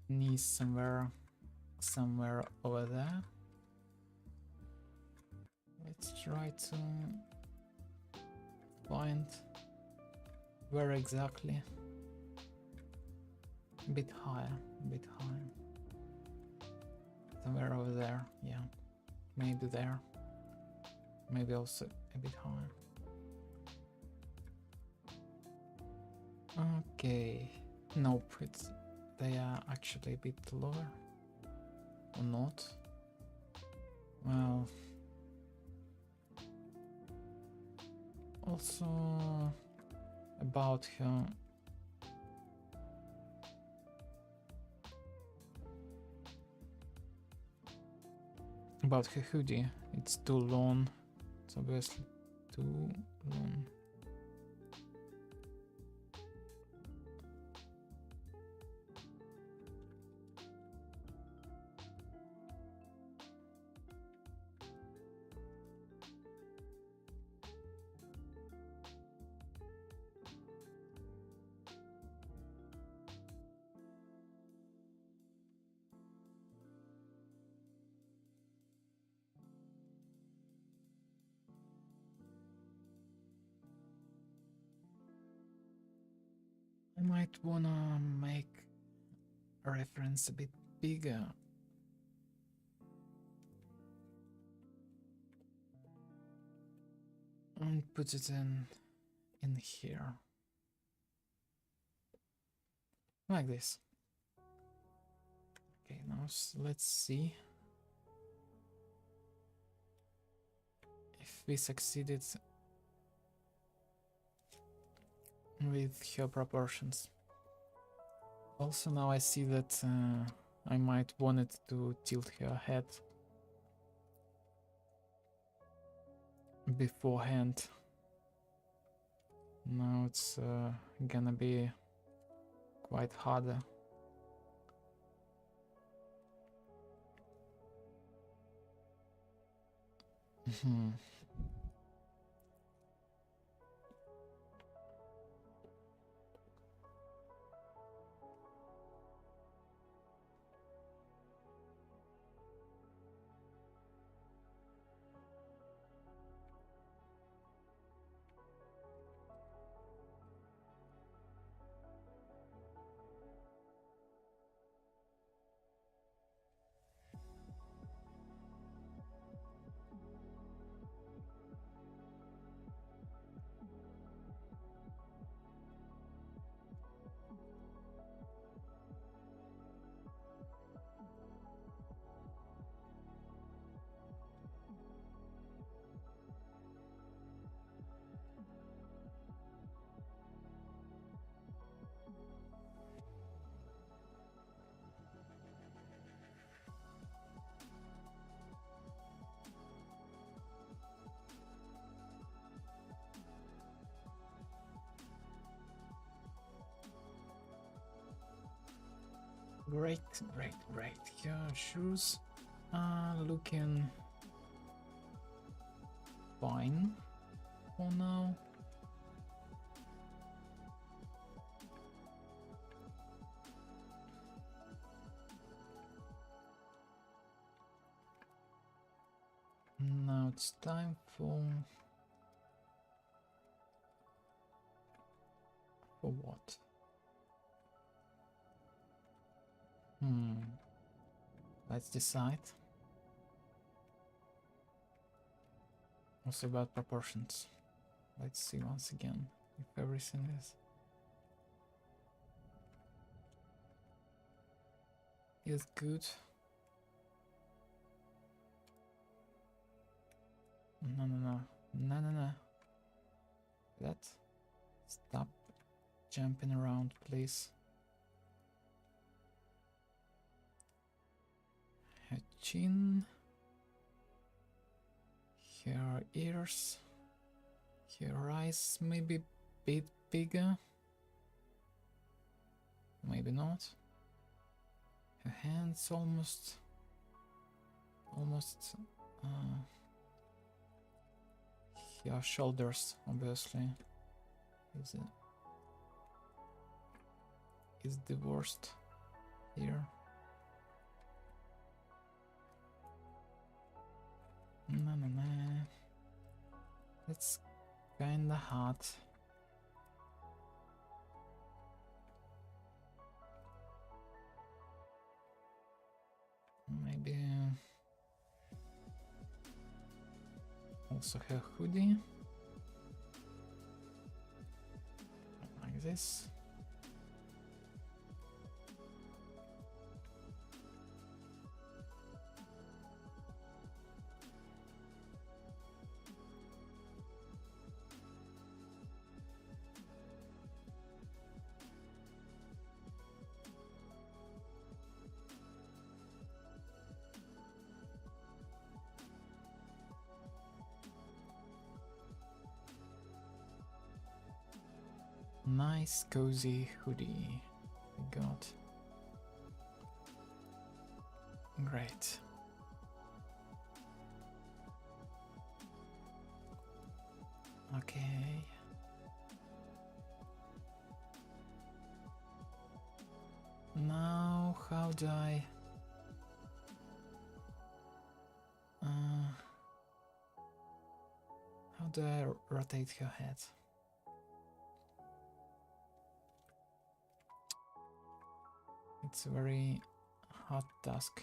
A: Knee somewhere over there. Let's try to find where exactly. A bit higher. Somewhere over there, yeah. Maybe there. Maybe also a bit higher. Okay. Nope, they are actually a bit lower. Or not. Well. Also about her. About her hoodie. It's too long. It's obviously too long. I might wanna make a reference a bit bigger. And put it in here. Like this. Okay, now let's see if we succeeded with her proportions. Also now I see that I might want it to tilt her head beforehand. Now it's gonna be quite harder. Great, great, great. Your shoes are looking fine for now. Now it's time for what? Let's decide. Also about proportions. Let's see once again if everything is good. No. That. Stop jumping around, please. Her chin. Her ears. Her eyes maybe a bit bigger. Maybe not. Her hands almost. Her shoulders, obviously, is the worst here. No. It's kinda hot. Maybe also her hoodie. Like this. Nice cozy hoodie we got. Great. Okay. Now how do I rotate her head? It's a very hard task.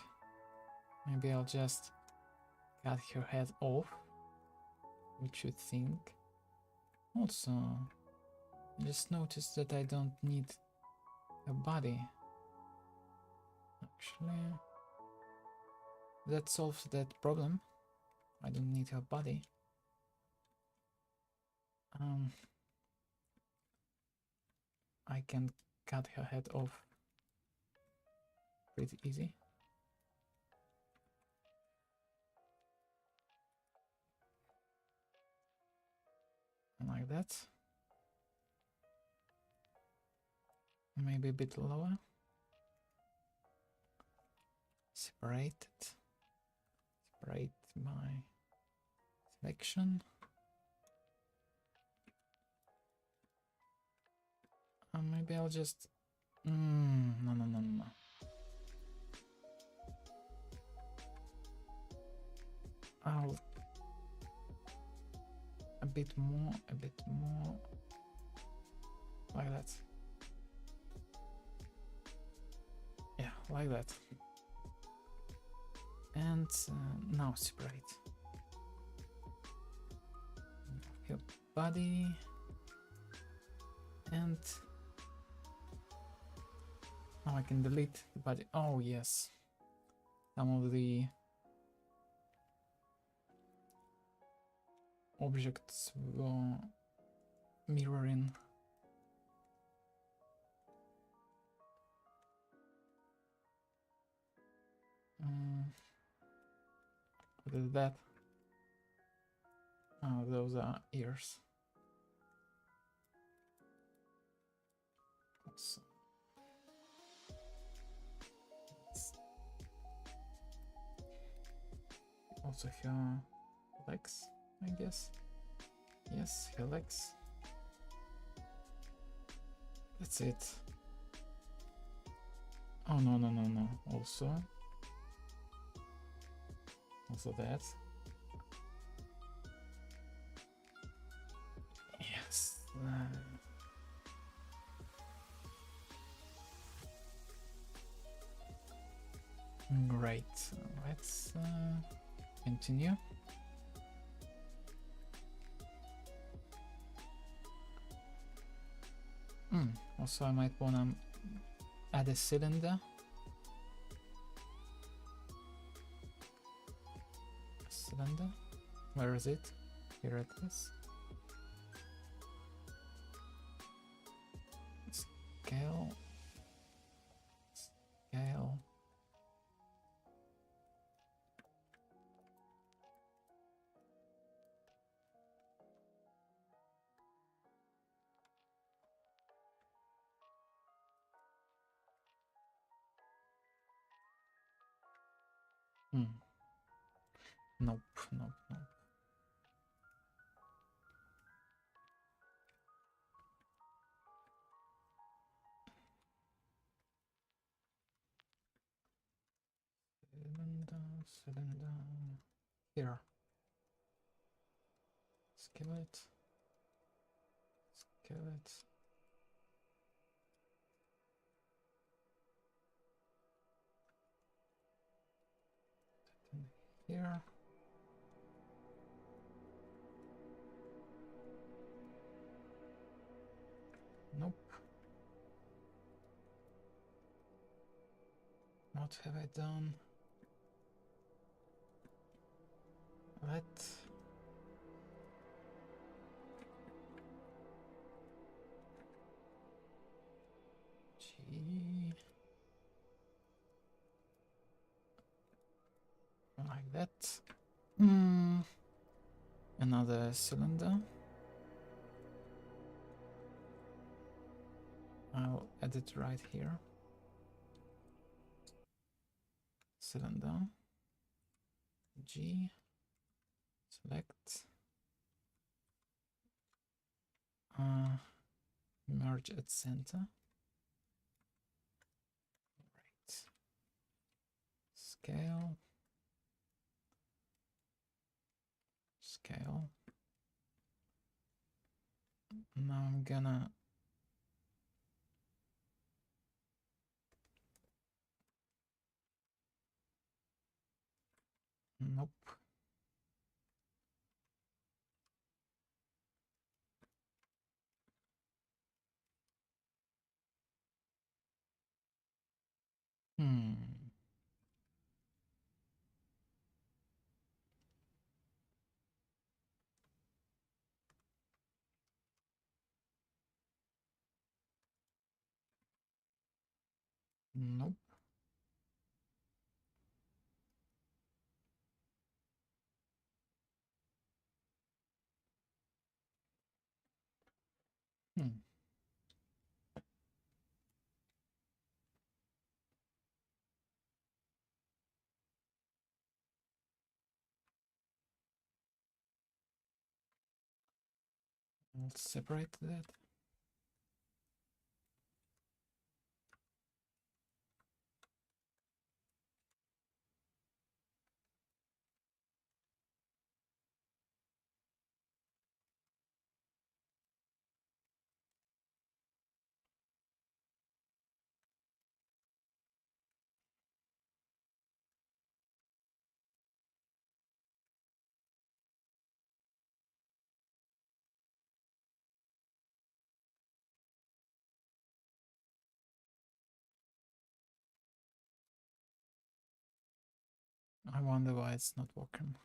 A: Maybe I'll just cut her head off. What you think? Also, I just noticed that I don't need a body. Actually, that solves that problem. I don't need her body. I can cut her head off pretty easy. Like that. Maybe a bit lower. Separate it. Separate my selection. Maybe I'll just... No. I'll... a bit more. Like that. Yeah, like that. And now separate. Her body. And now I can delete the body. Oh yes, some of the objects were mirroring. What is that? Oh, those are ears. So. also her legs, I guess. Yes, her legs. That's it. Oh, no, no, no, no. Also that. Yes. Great. Let's continue. Also, I might wanna add a cylinder. Where is it? Here it is. Scale. Nope. Cylinder. Here. Skillet. Here. Nope. What have I done? G. Like that. Another cylinder. I'll add it right here. Cylinder. G. Select. Merge at center. Right. Scale. Now I'm gonna nope. Nope. I'll separate that. I wonder why it's not working.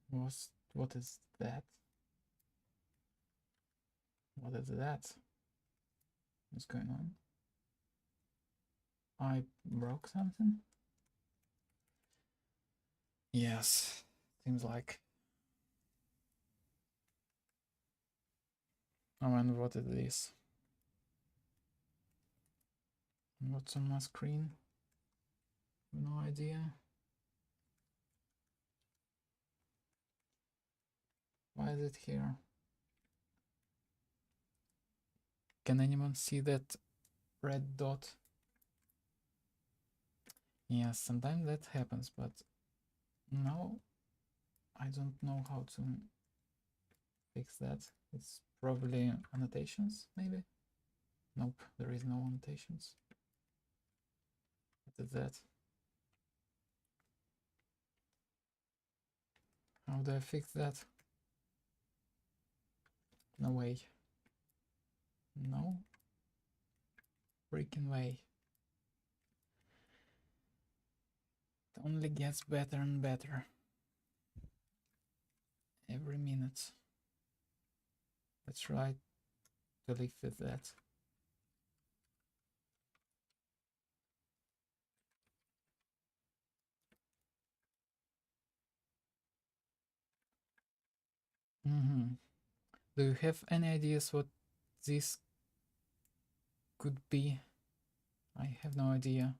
A: What is that? What is that? What's going on? I broke something? Yes, seems like. I wonder what it is. What's on my screen? No idea. Why is it here? Can anyone see that red dot? Yes, sometimes that happens, but no, I don't know how to fix that. It's probably annotations, maybe? Nope, there is no annotations. What is that? How do I fix that? No way. No freaking way. It only gets better and better every minute. Let's try to live with that. Do you have any ideas what this could be? I have no idea.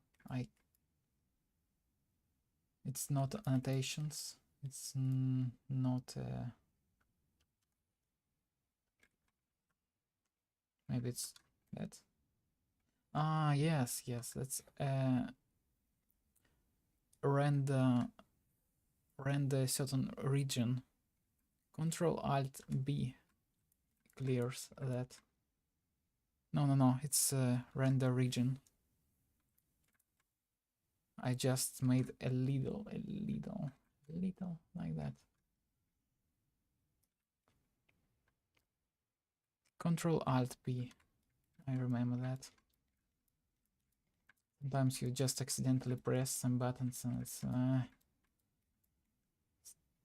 A: It's not annotations. It's not. Maybe it's that. Ah, yes. That's render a certain region. Control Alt B clears that. No. It's render region. I just made a little like that. Control Alt B. I remember that. Sometimes you just accidentally press some buttons and it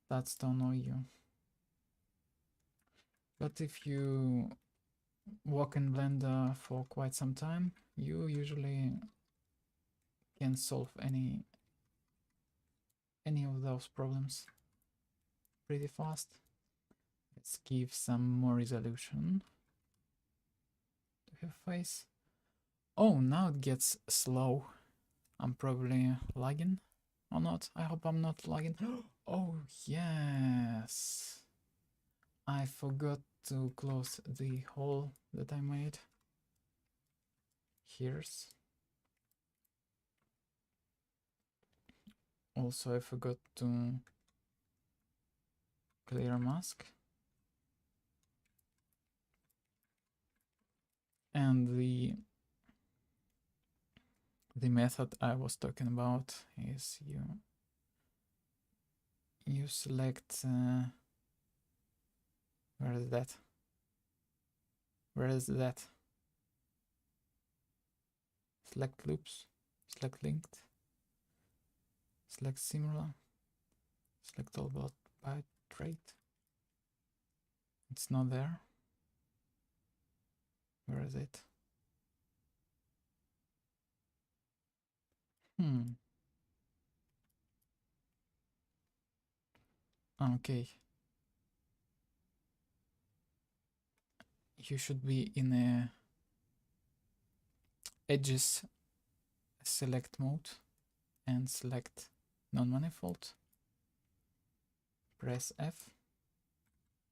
A: starts to annoy you. But if you work in Blender for quite some time, you usually can solve any of those problems pretty fast. Let's give some more resolution to her face. Oh, now it gets slow. I'm probably lagging or not. I hope I'm not lagging. Oh, yes. I forgot to close the hole that I made. Here's. Also, I forgot to clear mask. And the method I was talking about is you select where is that? Select loops, select linked, select similar, select all about by trait. It's not there. Where is it? Okay. You should be in a edges select mode and select non-manifold. Press F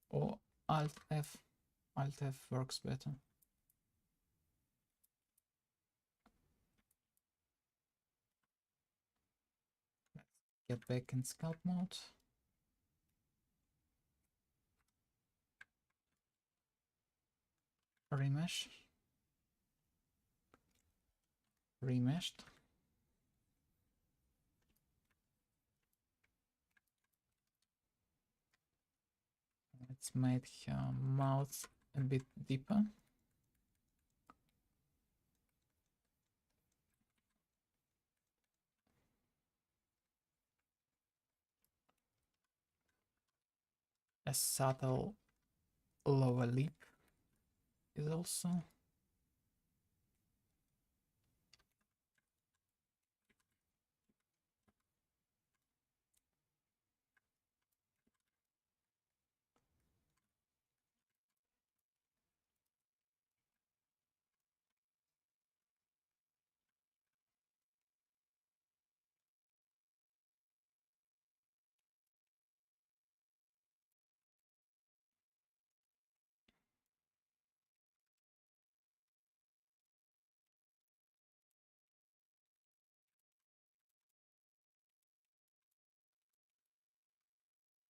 A: or Alt F. Alt F works better. Let's get back in sculpt mode. Remesh. Remeshed. Let's make her mouth a bit deeper. a subtle lower lip is also.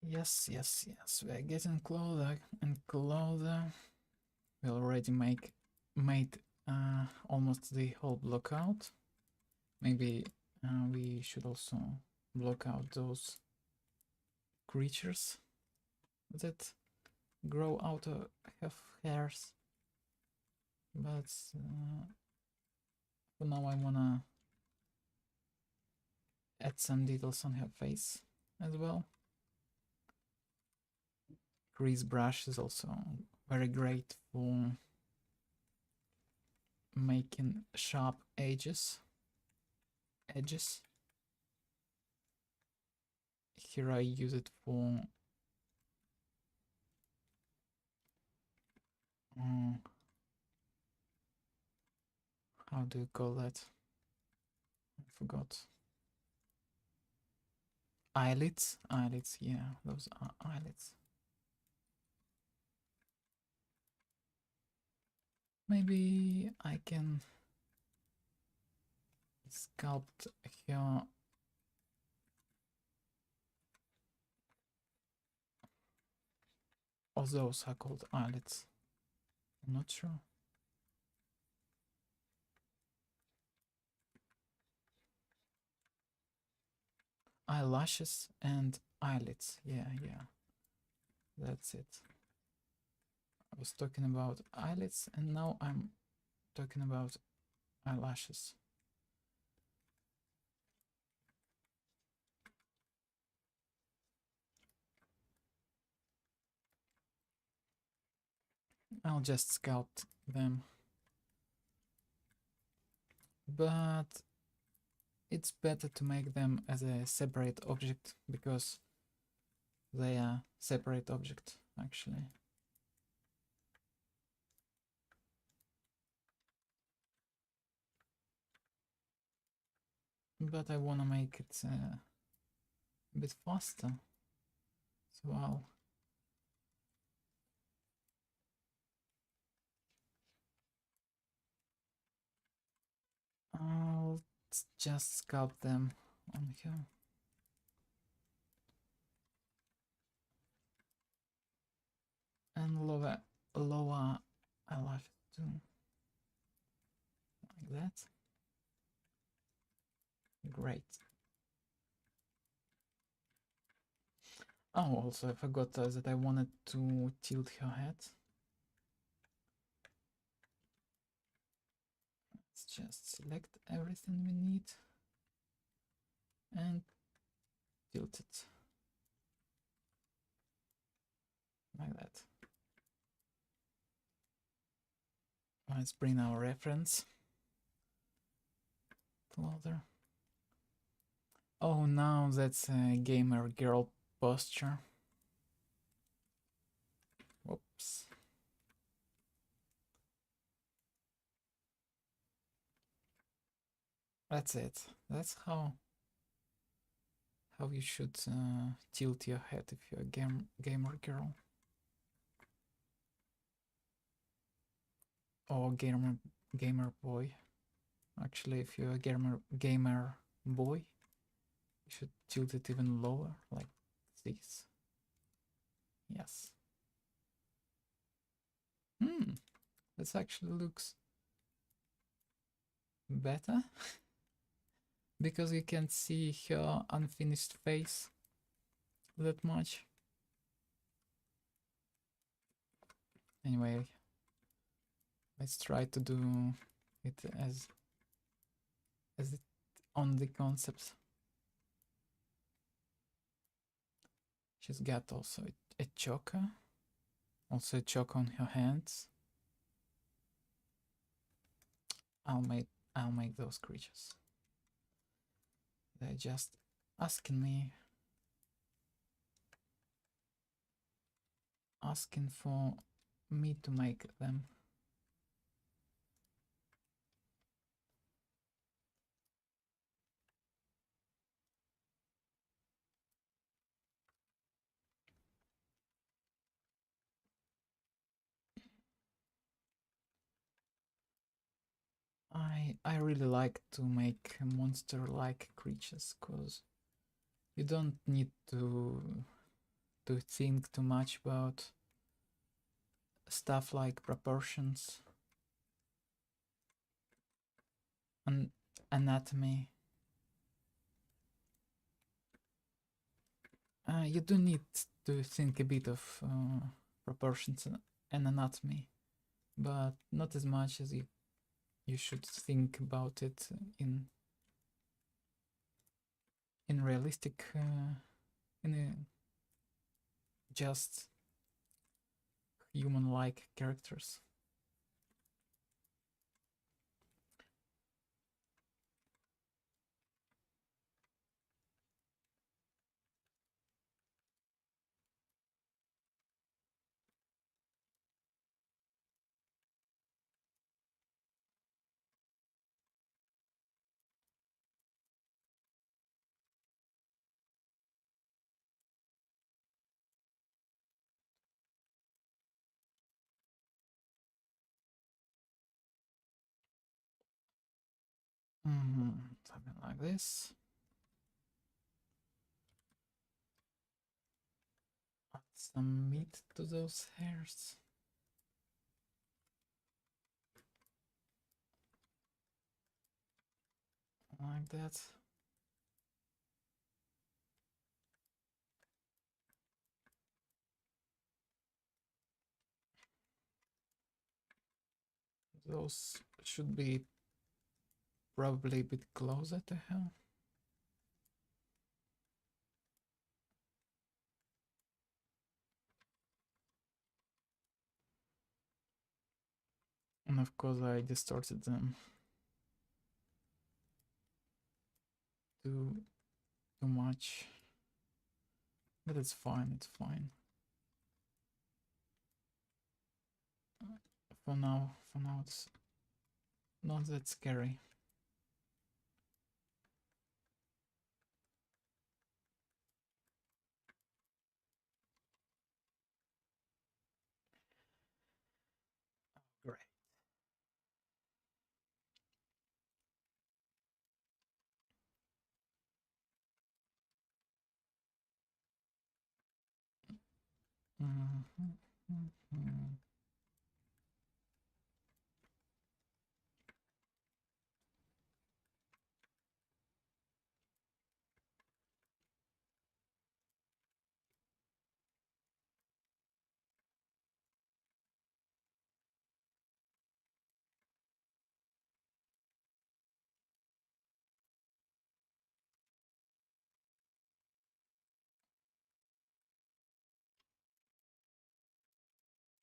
A: Yes, yes, yes. We're getting closer and closer. We already made almost the whole block out. Maybe we should also block out those creatures that grow out of have hairs. But for now, I wanna add some details on her face as well. Grease brush is also very great for making sharp edges. Here I use it for how do you call that? I forgot. Eyelids, yeah, those are eyelids. Maybe I can sculpt here. Oh, those are called eyelids. I'm not sure. Eyelashes and eyelids. Yeah, that's it. I was talking about eyelids and now I'm talking about eyelashes. I'll just sculpt them. But it's better to make them as a separate object because they are separate object actually. But I want to make it a bit faster, so I'll just sculpt them on here. And lower eyelash too, like that. Great. Oh, also I forgot that I wanted to tilt her head. Let's just select everything we need and tilt it like that. Let's bring our reference closer. Oh, now that's a gamer girl posture. Whoops. That's it. That's how you should tilt your head if you're a gamer girl. Or gamer boy. Actually, if you're a gamer boy, you should tilt it even lower, like this. Yes. This actually looks better because you can't see her unfinished face that much. Anyway, let's try to do it as it on the concepts. She's got also a choker. Also a choker on her hands. I'll make those creatures. They're just asking for me to make them. I really like to make monster-like creatures because you don't need to think too much about stuff like proportions and anatomy. You do need to think a bit of proportions and anatomy, but not as much as you should think about it in realistic in a just human-like characters. Something like this. Add some meat to those hairs. Like that. Those should be probably a bit closer to her. And of course I distorted them too much. But it's fine, it's fine. For now it's not that scary. Great.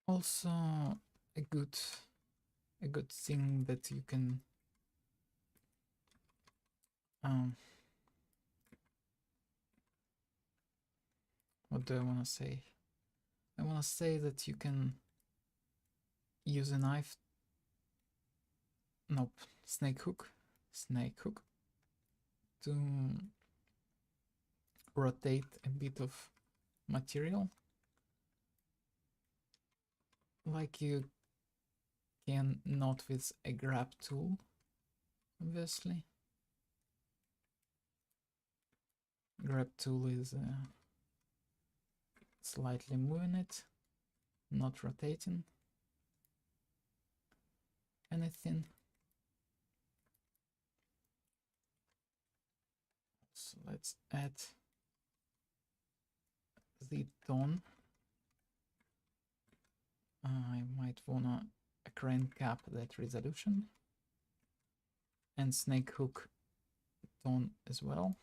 A: Also, a good thing that you can what do I want to say? I want to say that you can use a knife. Nope, snake hook to rotate a bit of material, like you can not with a grab tool, obviously. Grab tool is slightly moving it, not rotating anything. So let's add the tone. I might wanna crank up that resolution and snake hook tone as well.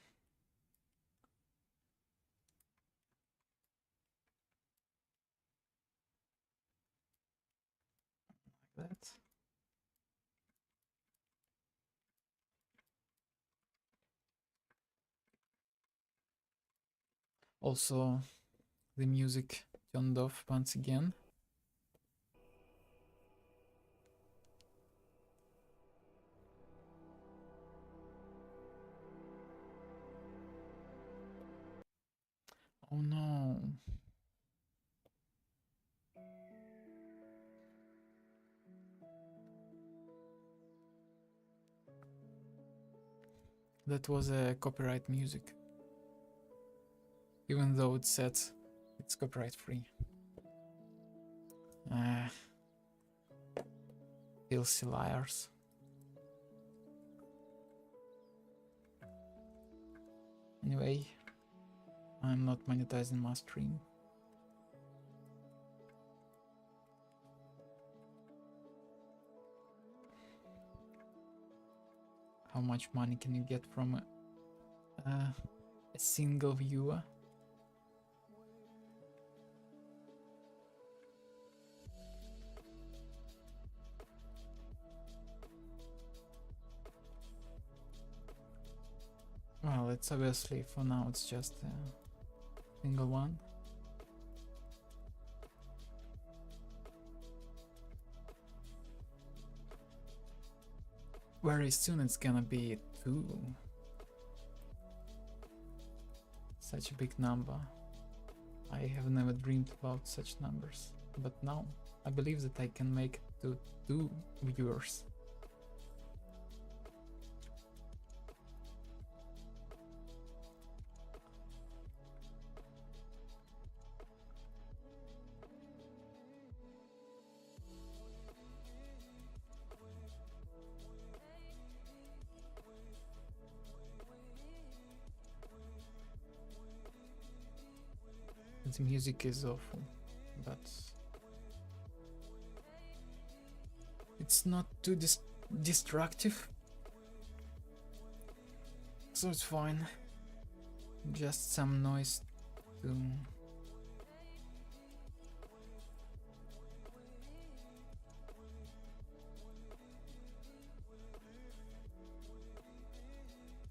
A: that. Also, the music turned off once again. Oh no. That was a copyright music. Even though it said it's copyright free. Filthy liars. Anyway, I'm not monetizing my stream. How much money can you get from a single viewer? Well, it's obviously, for now, it's just a single one. Very soon it's gonna be 2. Such a big number. I have never dreamed about such numbers. But now, I believe that I can make it to 2 viewers. The music is awful, but it's not too destructive, so it's fine. Just some noise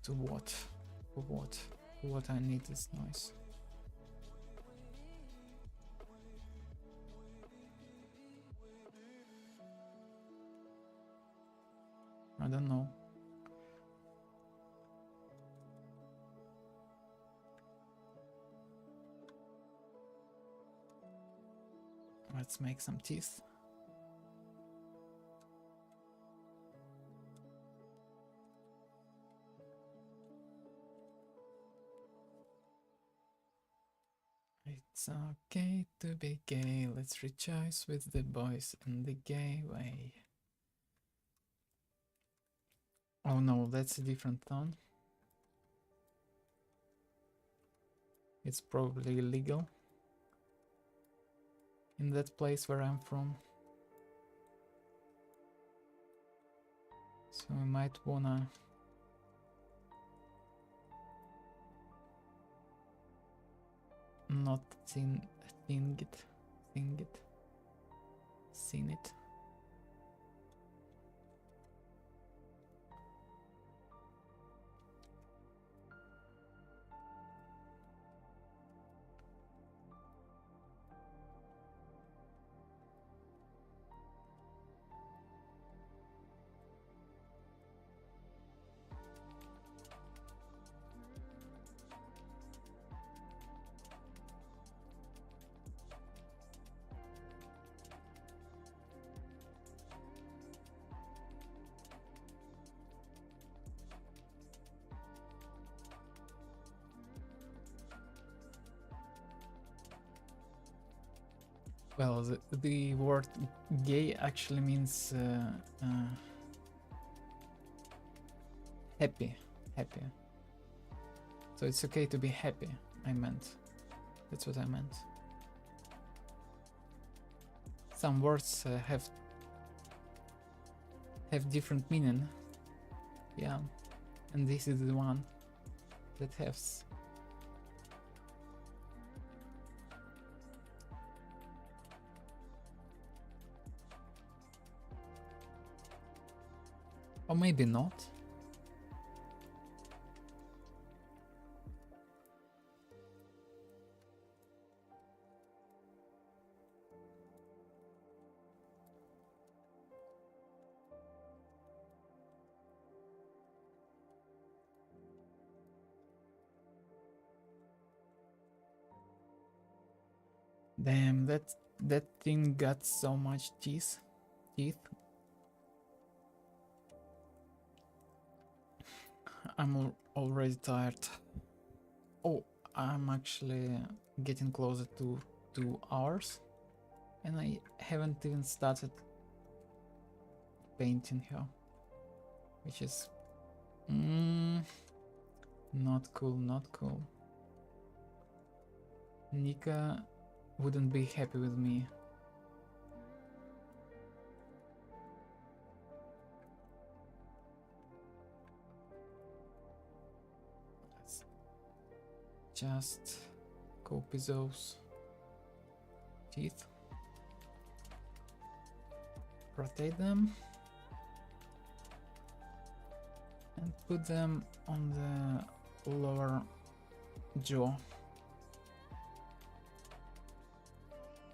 A: to what? For what? For what I need this noise? I don't know. Let's make some teeth. It's okay to be gay, let's rejoice with the boys in the gay way. Oh no, that's a different tone. It's probably illegal in that place where I'm from. So I might wanna not sing it. Well, the word gay actually means happy. So it's okay to be happy, I meant. That's what I meant. Some words have different meaning. Yeah, and this is the one that has. Or maybe not. Damn, that thing got so much teeth. I'm already tired. Oh, I'm actually getting closer to 2 hours, and I haven't even started painting her, which is not cool, not cool. Nika wouldn't be happy with me. Let's just copy those teeth, rotate them, and put them on the lower jaw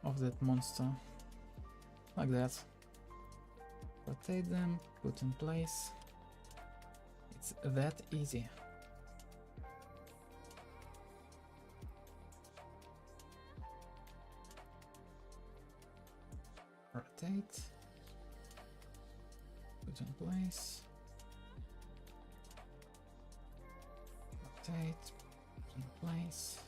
A: of that monster, like that. Rotate them, put in place. It's that easy. Rotate, put in place. Rotate, put in place.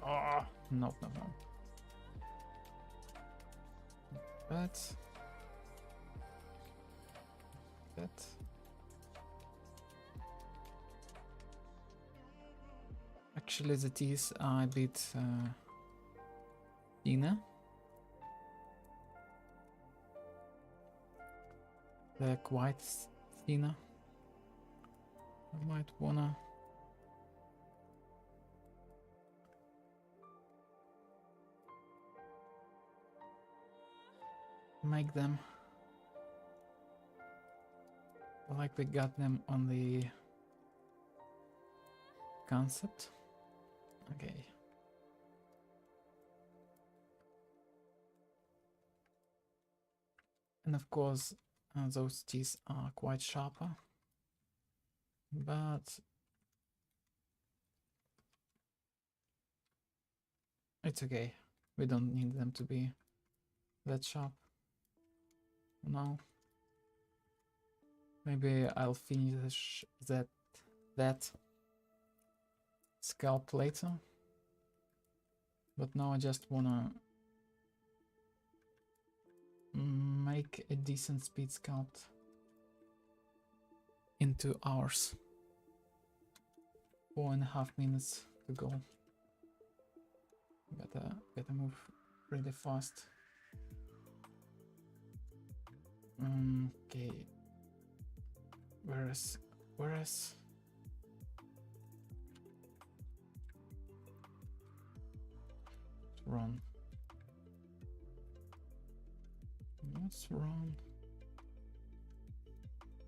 A: Oh, no. That. Actually, the teeth are a bit thinner. They're quite thinner. I might wanna make them like we got them on the concept. Okay. And of course, those teeth are quite sharper, but it's okay. We don't need them to be that sharp. No. Maybe I'll finish that scalp later. But now I just wanna make a decent speed sculpt in 2 hours. 4.5 minutes to go. Gotta move really fast. Okay. Whereas run. What's wrong?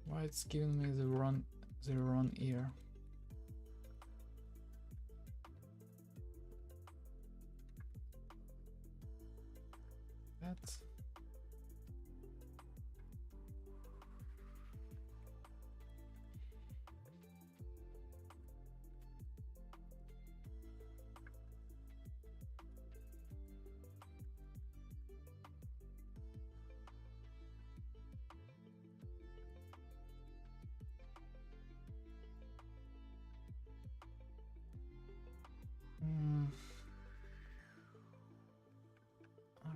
A: Why it's giving me the wrong ear? That.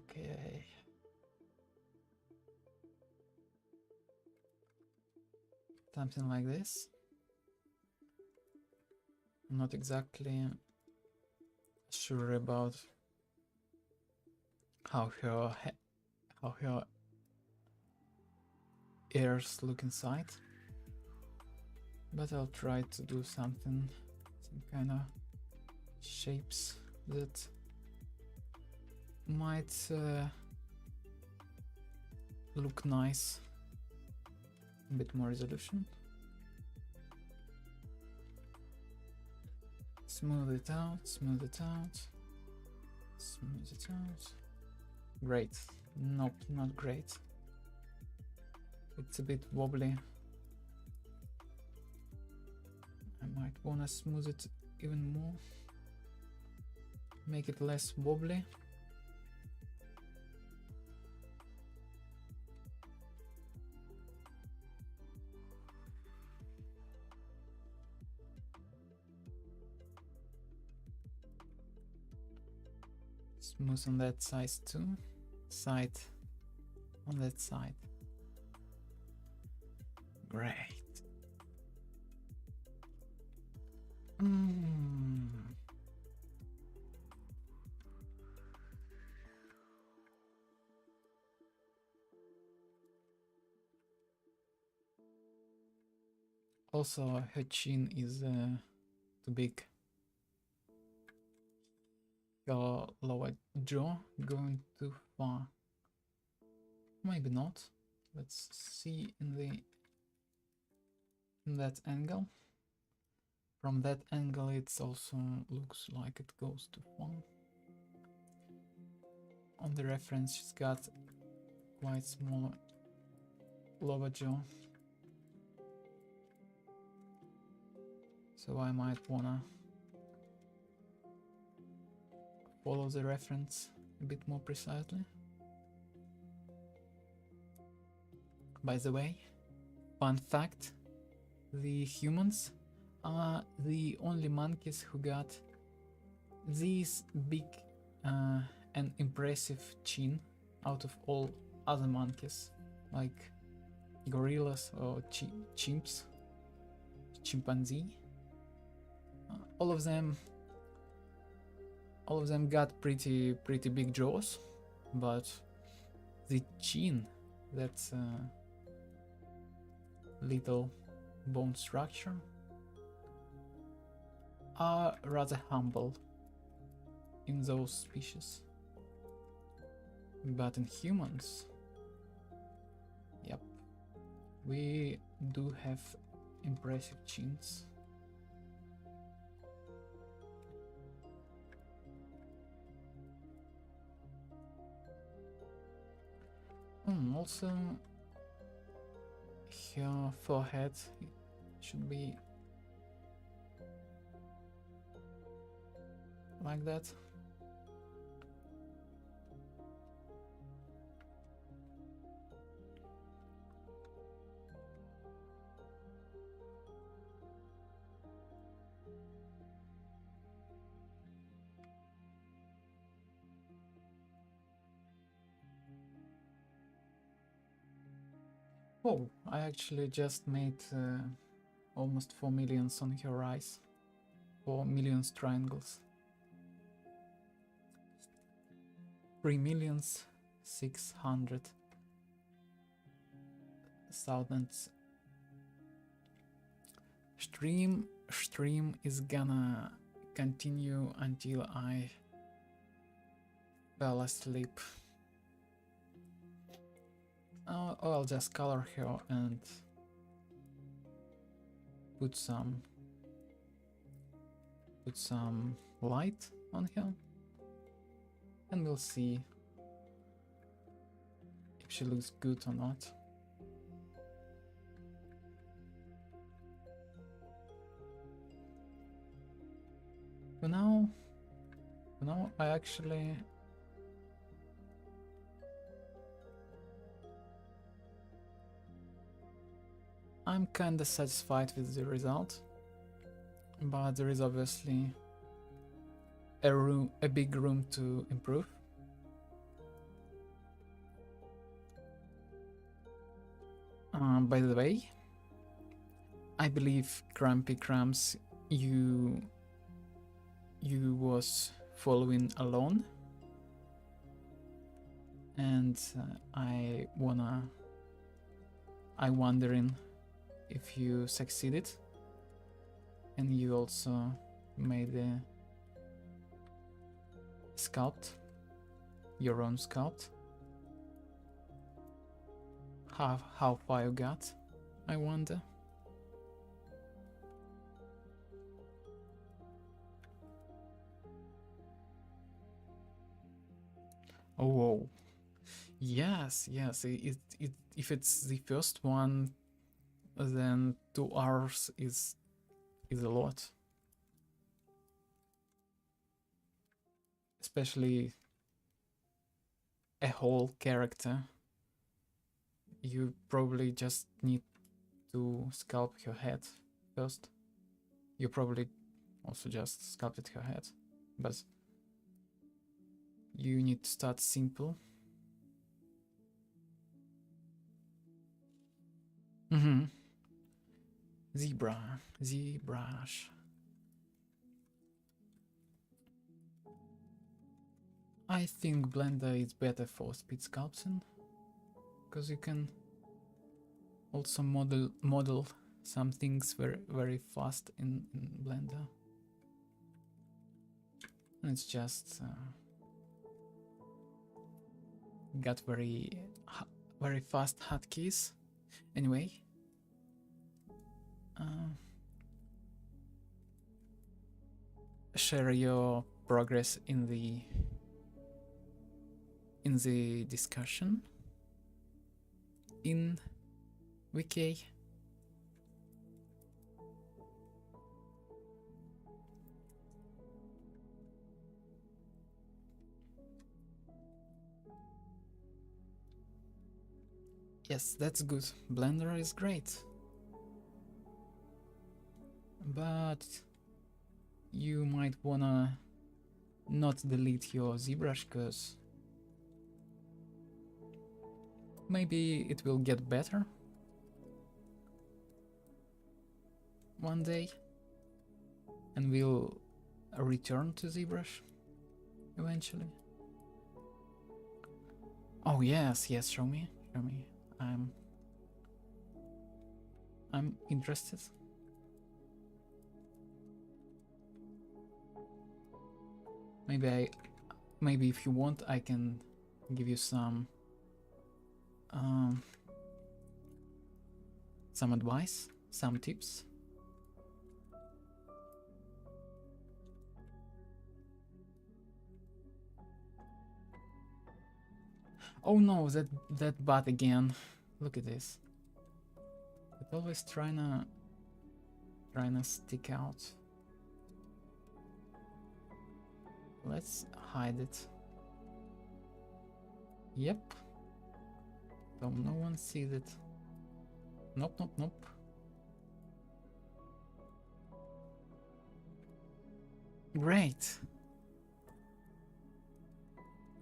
A: Okay. Something like this. I'm not exactly sure about how her ears look inside, but I'll try to do something, some kind of shapes that might look nice. A bit more resolution. Smooth it out, smooth it out, smooth it out. Great. Nope, not great. It's a bit wobbly. I might wanna smooth it even more. Make it less wobbly. Smooth on that side too. Side on that side. Great. Also, her chin is too big. Her lower jaw going too far. Maybe not. Let's see in that angle. From that angle, it also looks like it goes too far. On the reference, she's got quite small lower jaw. So I might wanna follow the reference a bit more precisely. By the way, fun fact, the humans are the only monkeys who got this big and impressive chin out of all other monkeys, like gorillas or chimps, chimpanzee. All of them got pretty big jaws, but the chin, that little bone structure, are rather humble in those species. But in humans, yep, we do have impressive chins. Also, her forehead should be like that. Oh, I actually just made almost 4 million on her eyes. 4 million triangles. 3,600,000. Stream is gonna continue until I fell asleep. I'll just color her and put some light on her, and we'll see if she looks good or not. For now I actually I'm kinda satisfied with the result, but there is obviously a big room to improve. By the way, I believe Crampy Cramps you was following alone, and I'm wondering if you succeeded and you also made a sculpt. your own sculpt. How far you got, I wonder. Oh, whoa. Yes, yes. If it's the first one, then 2 hours is a lot. Especially a whole character. You probably just need to sculpt her head first. You probably also just sculpted her head, but you need to start simple. ZBrush. I think Blender is better for speed sculpting, because you can also model some things very fast in Blender. And it's just got very fast hotkeys. Anyway, share your progress in the discussion in Wiki. Yes, that's good. Blender is great. But you might wanna not delete your ZBrush, because maybe it will get better one day and we'll return to ZBrush eventually. Oh yes, show me. I'm interested. Maybe if you want, I can give you some advice, some tips. Oh no, that bot again. Look at this. It's always trying to stick out. Let's hide it. Yep. So no one sees it. Nope. Great.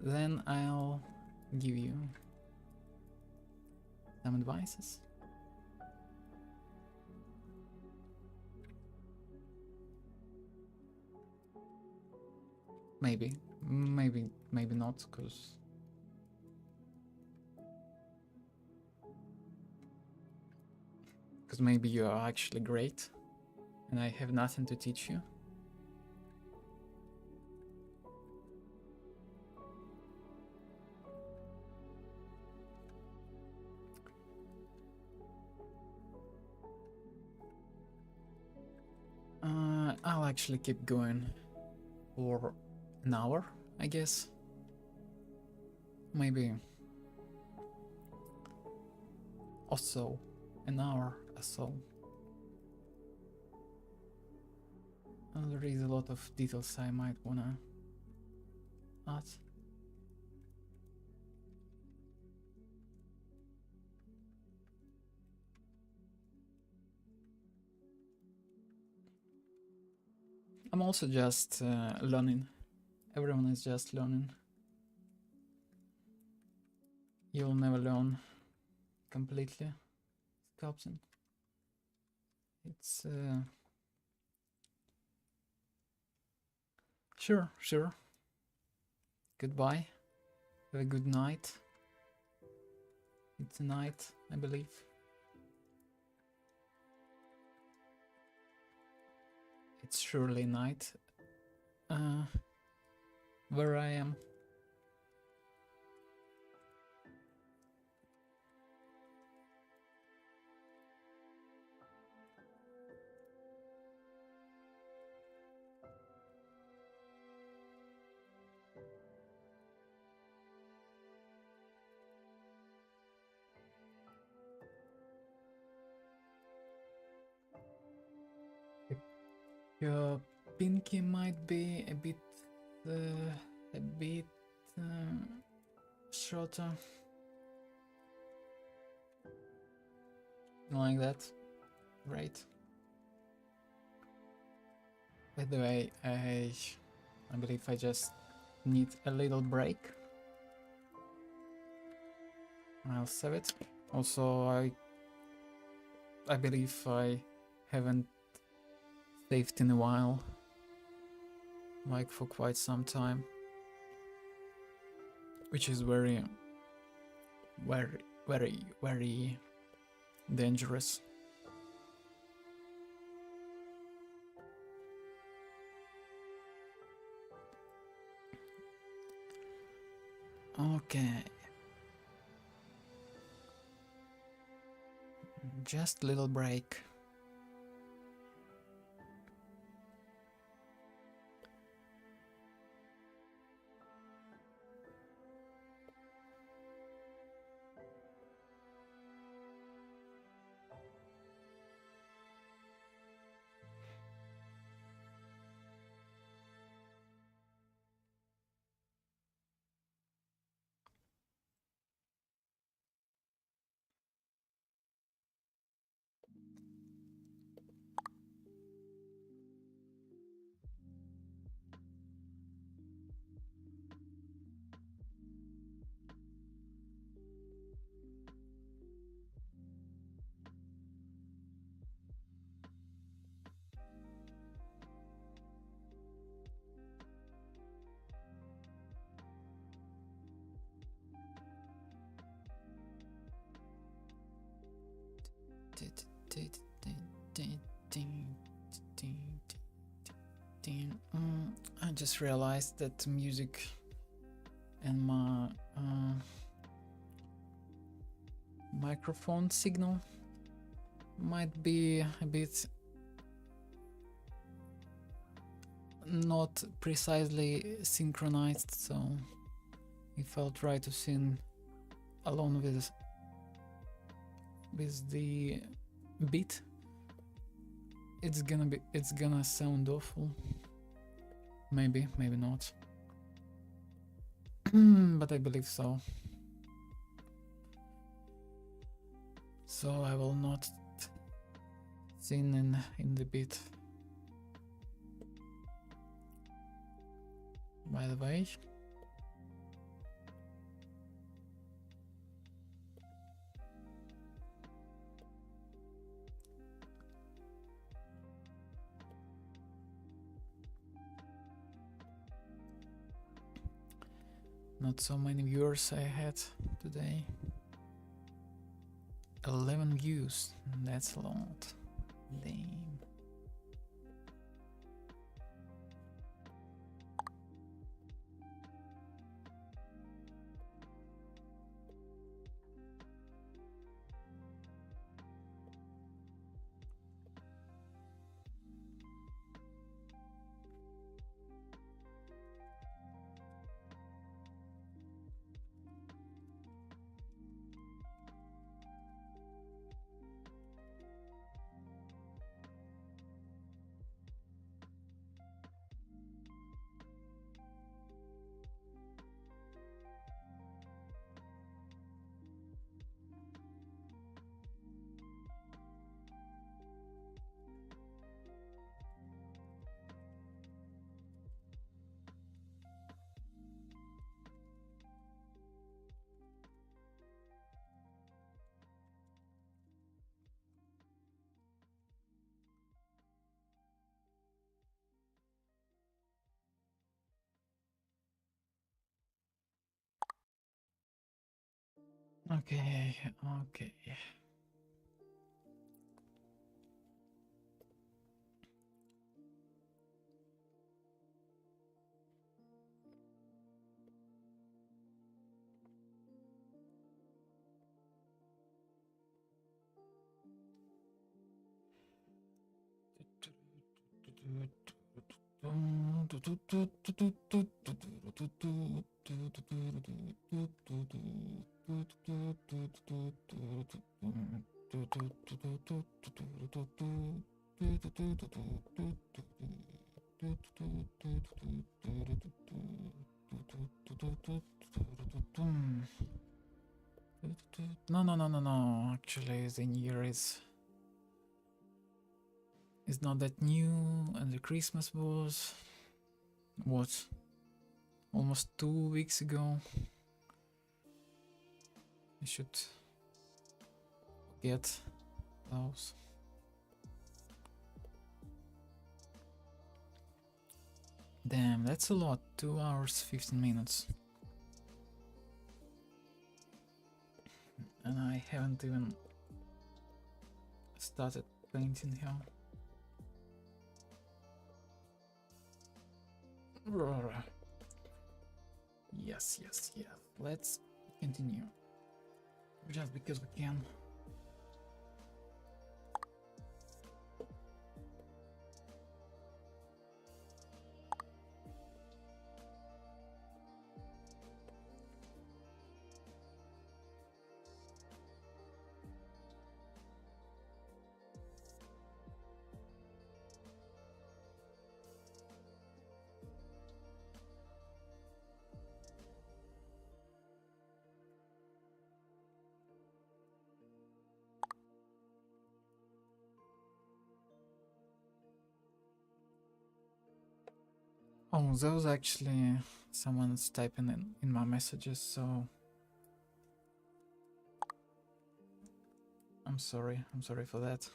A: Then I'll give you some advices. Maybe not, because maybe you are actually great and I have nothing to teach you. I'll actually keep going for an hour, I guess. Maybe or so, an hour or so. There is a lot of details I might wanna add. I'm also just learning. Everyone is just learning. You'll never learn completely sculpting. It's sure. Goodbye. Have a good night. It's a night, I believe. It's surely night where I am. Your pinky might be a bit a bit shorter, like that. Right. By the way, I believe I just need a little break. I'll save it. Also, I believe I haven't saved in a while, like for quite some time, which is very, very, very, very dangerous. Okay. Just little break. I just realized that music and my microphone signal might be a bit not precisely synchronized, so if I'll try to sing along with the beat, it's gonna sound awful. Maybe not. But I believe so. So I will not sing in the beat. By the way, not so many viewers I had today. 11 views, that's a lot. Damn. Okay. No. Actually, the new year is not that new, and the Christmas was what, almost 2 weeks ago. I should get those. Damn, that's a lot. 2 hours 15 minutes. And I haven't even started painting here. Yes. Let's continue. Just because we can. Oh, that was actually someone's typing in my messages, so I'm sorry for that.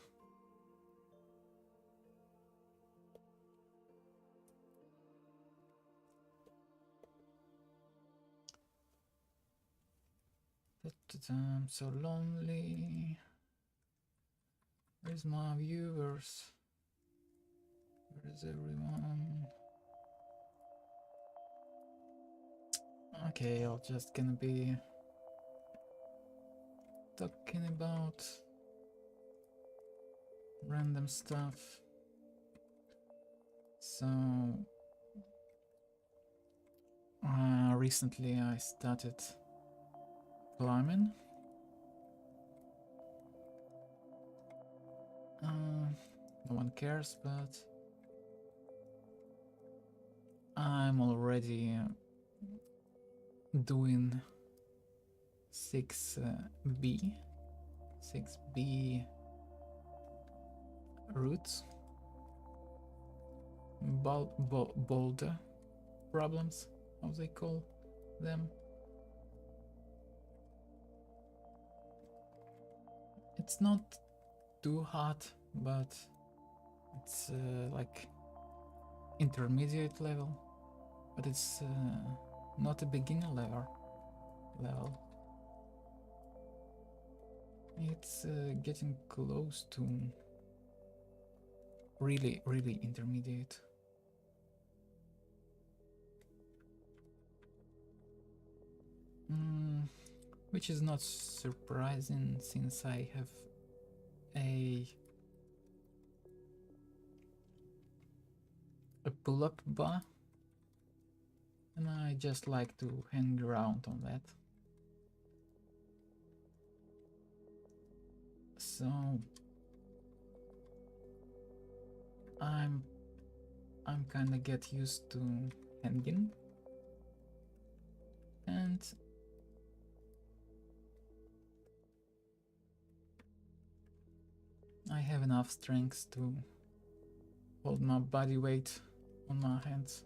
A: I'm so lonely. Where's my viewers? Where's everyone? Okay, I'm just gonna be talking about random stuff. So recently I started climbing. No one cares, but I'm already doing 6B routes, boulder problems, how they call them. It's not too hard, but it's like intermediate level, but it's not a beginner level. It's getting close to really intermediate. Which is not surprising since I have a pull-up bar and I just like to hang around on that. So I'm kinda get used to hanging, and I have enough strength to hold my body weight on my hands.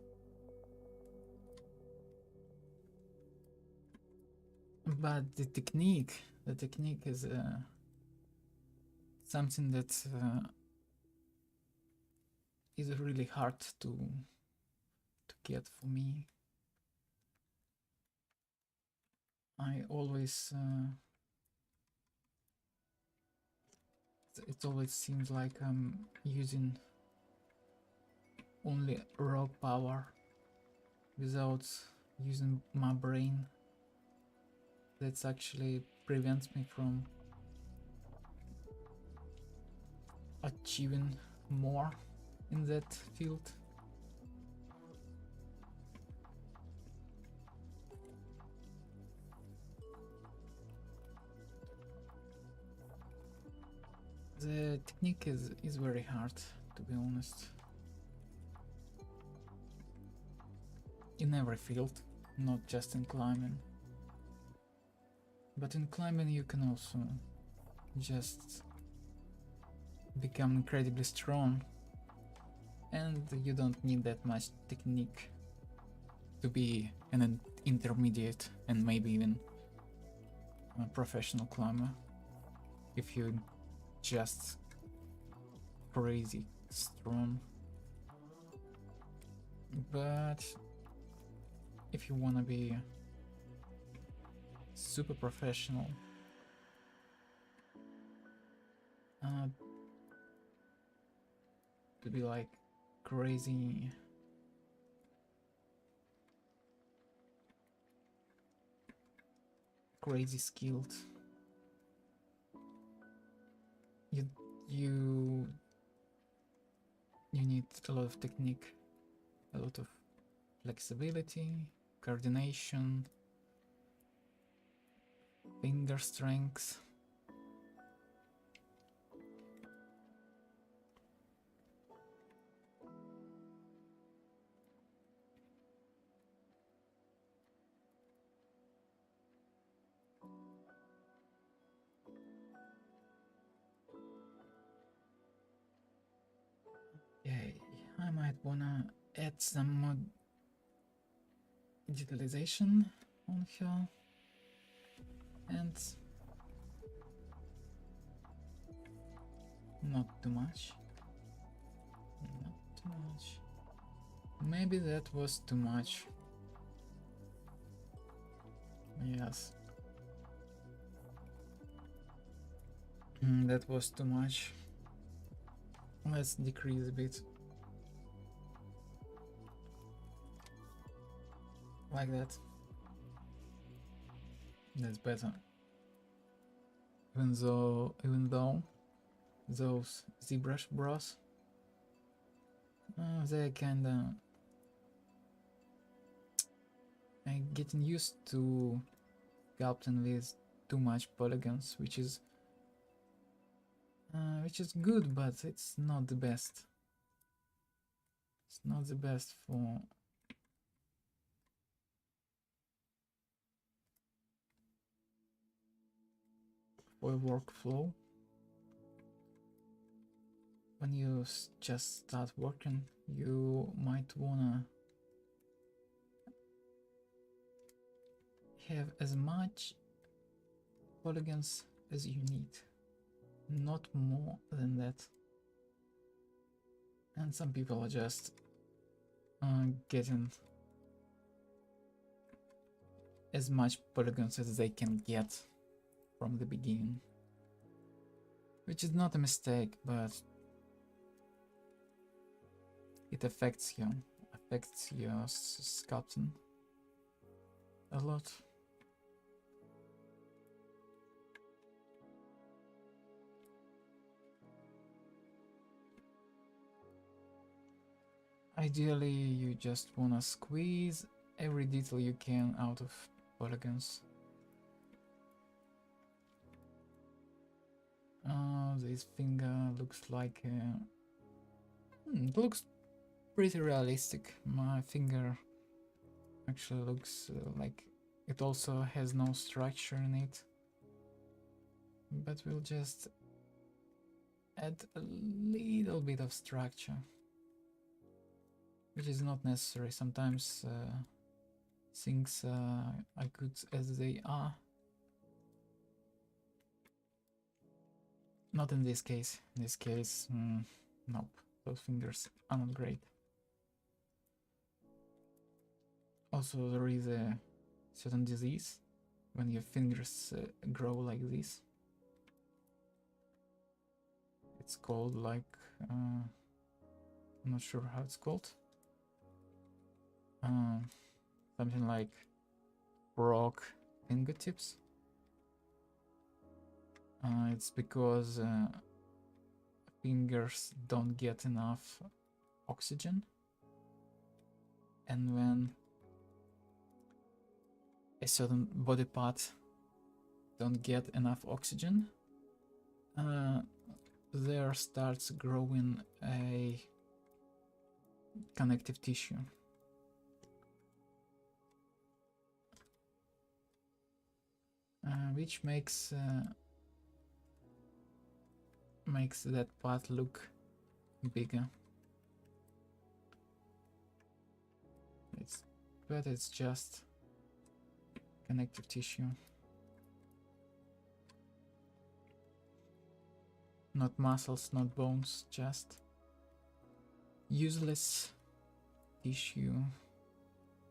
A: But the technique is something that is really hard to get for me. I always it always seems like I'm using only raw power without using my brain. That actually prevents me from achieving more in that field. The technique is very hard, to be honest. in every field, not just in climbing. But in climbing you can also just become incredibly strong, and you don't need that much technique to be an intermediate and maybe even a professional climber if you just crazy strong. But if you wanna be super professional, to be like crazy skilled, you need a lot of technique, a lot of flexibility, coordination, finger strength. Yeah, I might wanna add some more digitalization on her, and not too much. Maybe that was too much. Yes. That was too much. Let's decrease a bit. Like that. That's better. Even though those ZBrush bros, they're kinda getting used to sculpting with too much polygons, which is good, but it's not the best. It's not the best for a workflow. When you just start working, you might wanna have as much polygons as you need, not more than that. And some people are just getting as much polygons as they can get from the beginning, which is not a mistake, but it affects your sculpting a lot. Ideally, you just wanna squeeze every detail you can out of polygons. This finger looks like it looks pretty realistic. My finger actually looks like it also has no structure in it, but we'll just add a little bit of structure, which is not necessary. Sometimes things are good as they are. Not in this case. In this case, nope. Those fingers are not great. Also, there is a certain disease when your fingers grow like this. It's called like I'm not sure how it's called. Something like frog fingertips. It's because fingers don't get enough oxygen, and when a certain body part don't get enough oxygen, there starts growing a connective tissue, which makes that part look bigger. But it's just connective tissue, not muscles, not bones, just useless tissue.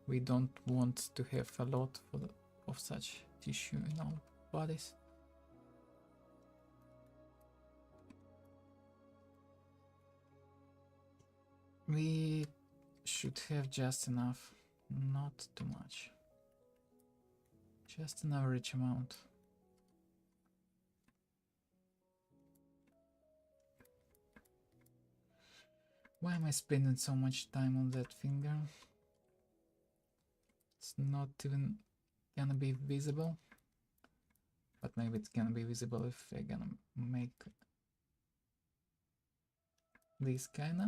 A: We don't want to have a lot of such tissue in our bodies. We should have just enough, not too much. Just an average amount. Why am I spending so much time on that finger? It's not even gonna be visible. But maybe it's gonna be visible if I'm gonna make this kinda.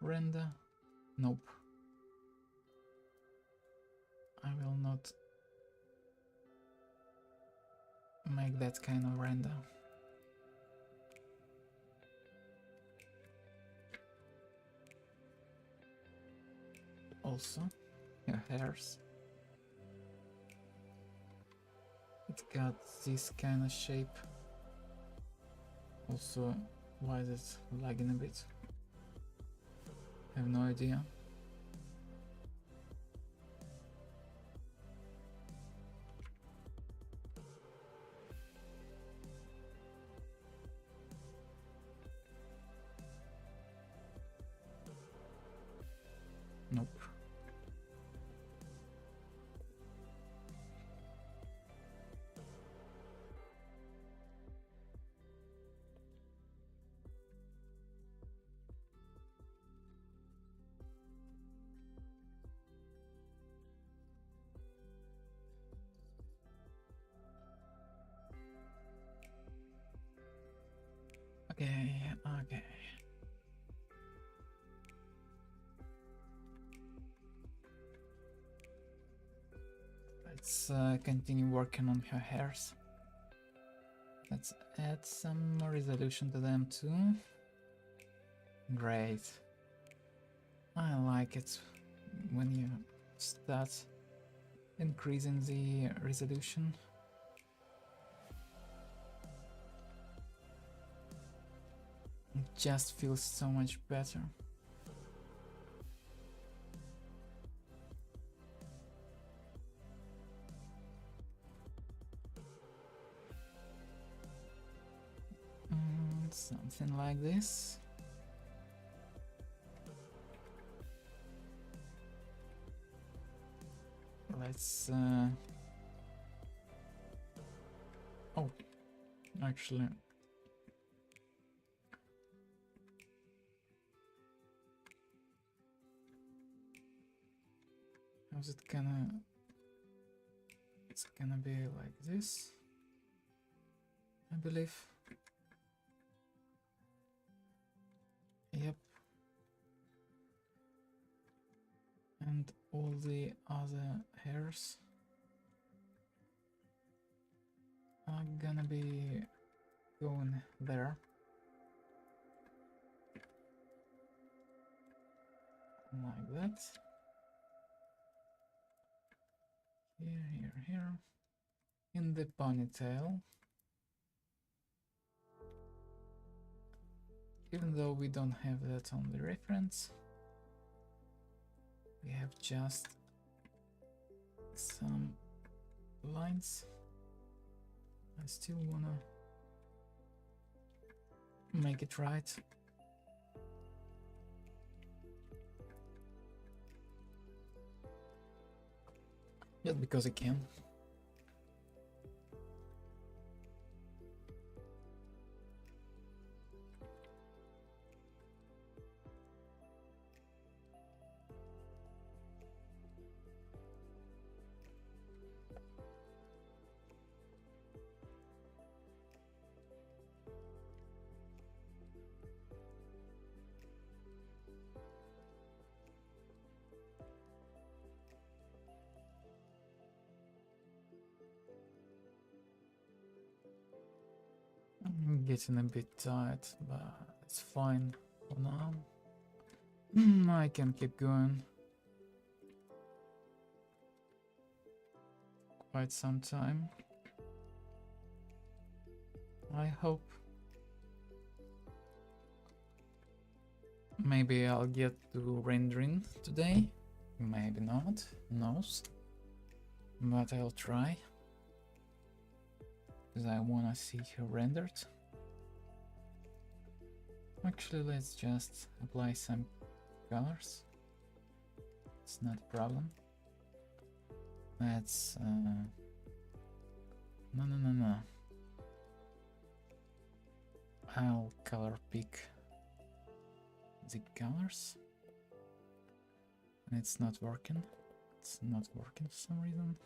A: Render? Nope. I will not make that kind of render. Also, your hairs. It got this kind of shape. Also, why is it lagging a bit? I have no idea. Nope. Okay. Let's continue working on her hairs. Let's add some more resolution to them too. Great. I like it when you start increasing the resolution. It just feels so much better. Something like this. Let's oh, actually how's it gonna, it's gonna be like this, I believe. Yep. And all the other hairs are gonna be going there. Like that. Here. In the ponytail. Even though we don't have that on the reference, we have just some lines. I still wanna make it right. Just because I can. getting a bit tired, but it's fine for now. I can keep going quite some time, I hope. Maybe I'll get to rendering today, maybe not, who knows, but I'll try, because I wanna see her rendered. Actually, let's just apply some colors, it's not a problem. Let's no, I'll color pick the colors, and it's not working. It's not working for some reason.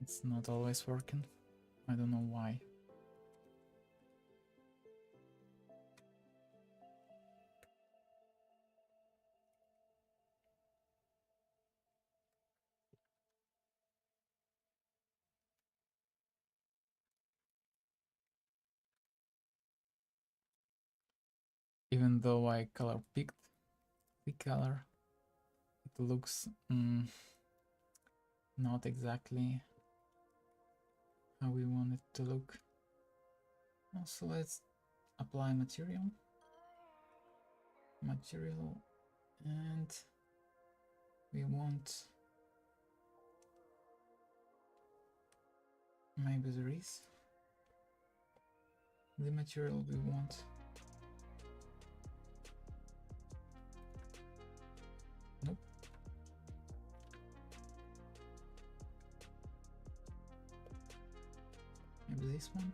A: It's not always working. I don't know why. Even though I color picked the color, it looks not exactly how we want it to look. Also, let's apply material, and we want, maybe there is the material we want. Nope. Maybe this one.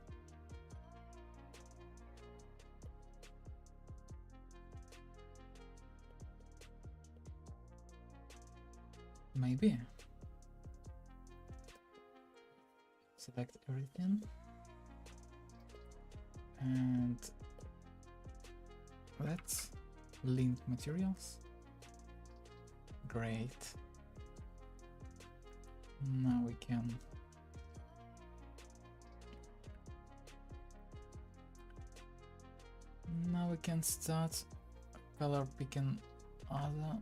A: Maybe. Select everything. And let's link materials. Great. Now we can start color picking other.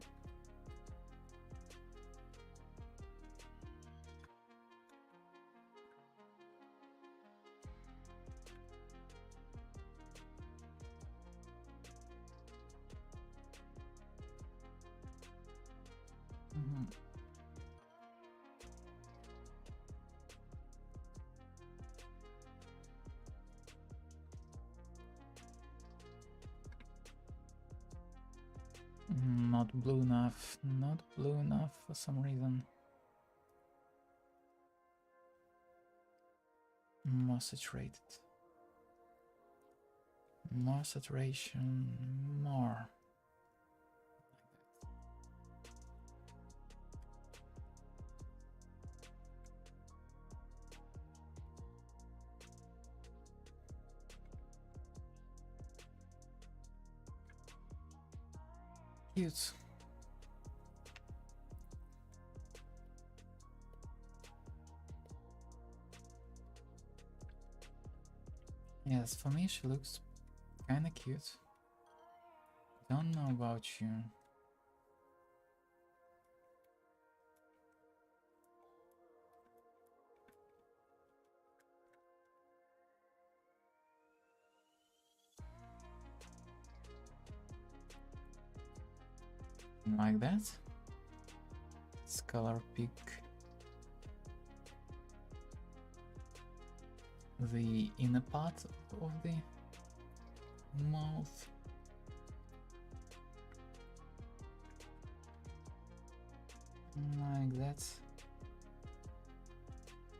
A: Not blue enough, not blue enough for some reason. More saturated. More saturation, more. Cute. Yes, for me she looks kinda cute. Don't know about you. Like that. Let's color pick the inner part of the mouth. Like that.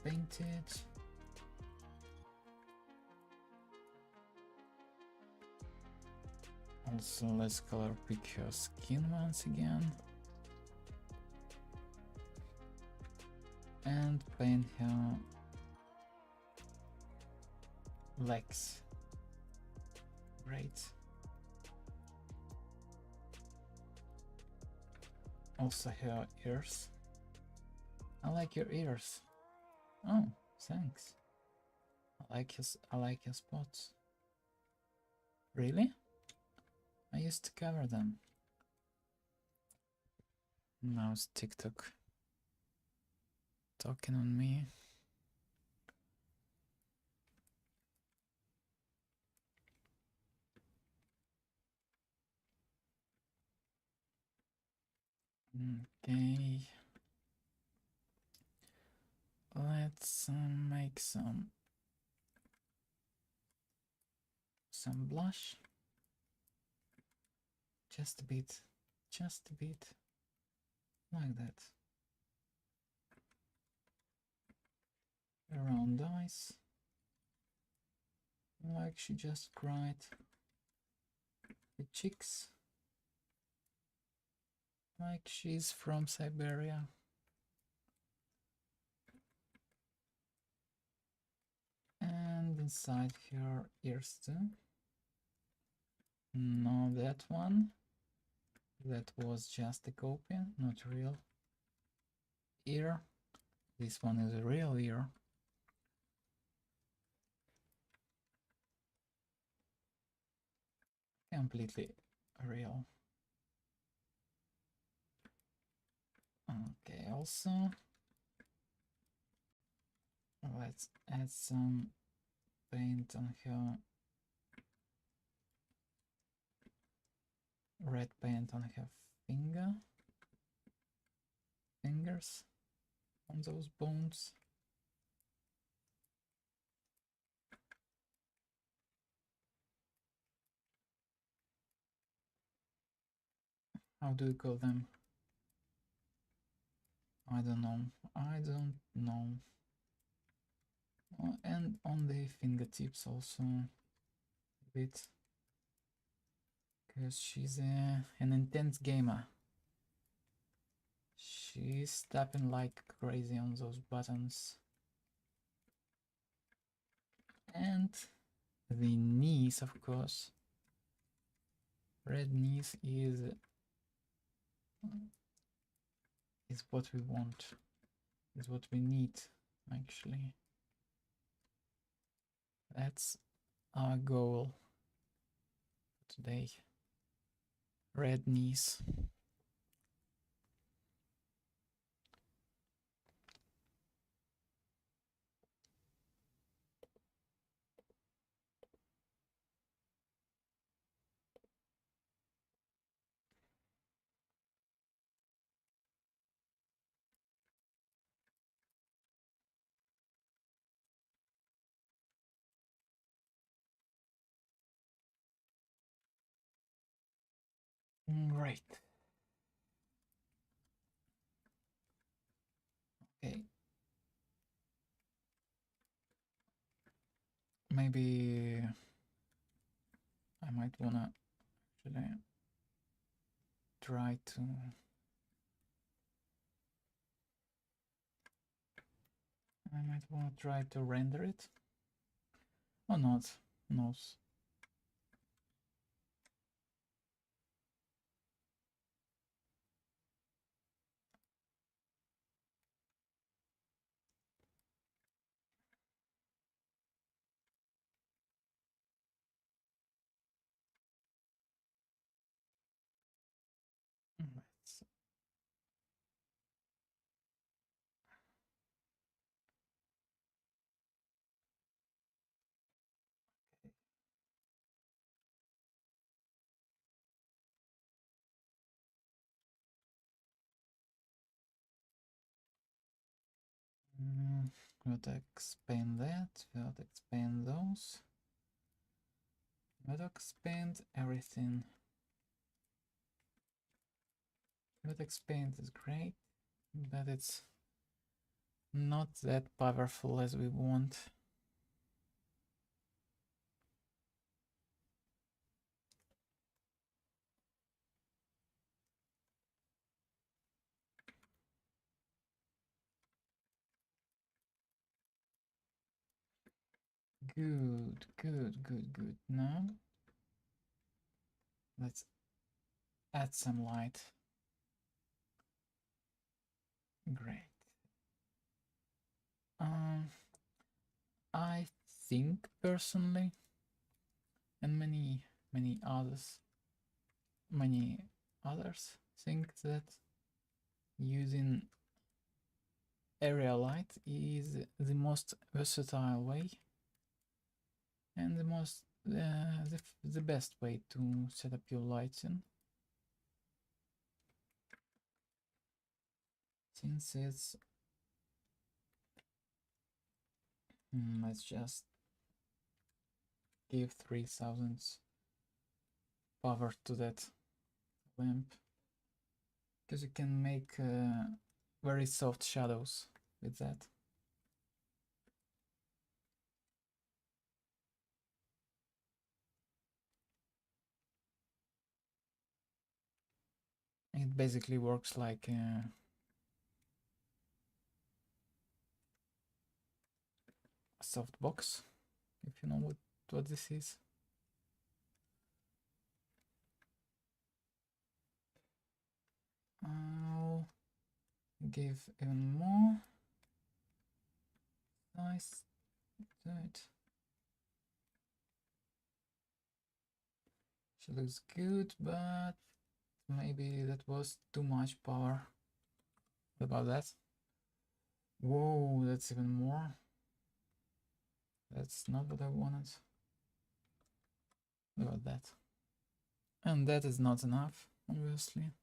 A: Paint it. Also, let's color pick her skin once again. And paint her legs. Great. Also her ears. I like your ears. Oh, thanks. I like your spots. Really? I used to cover them. Now it's TikTok talking on me. Okay. Let's make some blush. Just a bit. Just a bit. Like that. Around eyes. Like she just cried. The cheeks. Like she's from Siberia. And inside her ears too. No, that one. That was just a copy, not real ear. This one is a real ear. Completely real. Okay, also let's add some paint on her, red paint on her fingers, on those bones. How do you call them? I don't know. I don't know. Oh, and on the fingertips also a bit, because she's an intense gamer. She's tapping like crazy on those buttons. And the knees, of course. Red knees is what we want, is what we need, actually. That's our goal today. Red knees. Great. Okay. Maybe I might wanna actually try to render it or not. No. Let's we'll expand that, we'll expand those, we'll expand everything. We'll expand is great, but it's not that powerful as we want. Good, good, good, good. Now let's add some light. Great. I think personally, and many others think that using area light is the most versatile way and the best way to set up your lighting, since it's let's just give 3000 power to that lamp, because you can make very soft shadows with that. It basically works like a softbox, if you know what this is. I'll give even more nice to it. She looks good, but maybe that was too much power. What about that? Whoa, that's even more. That's not what I wanted. What about that? And that is not enough, obviously.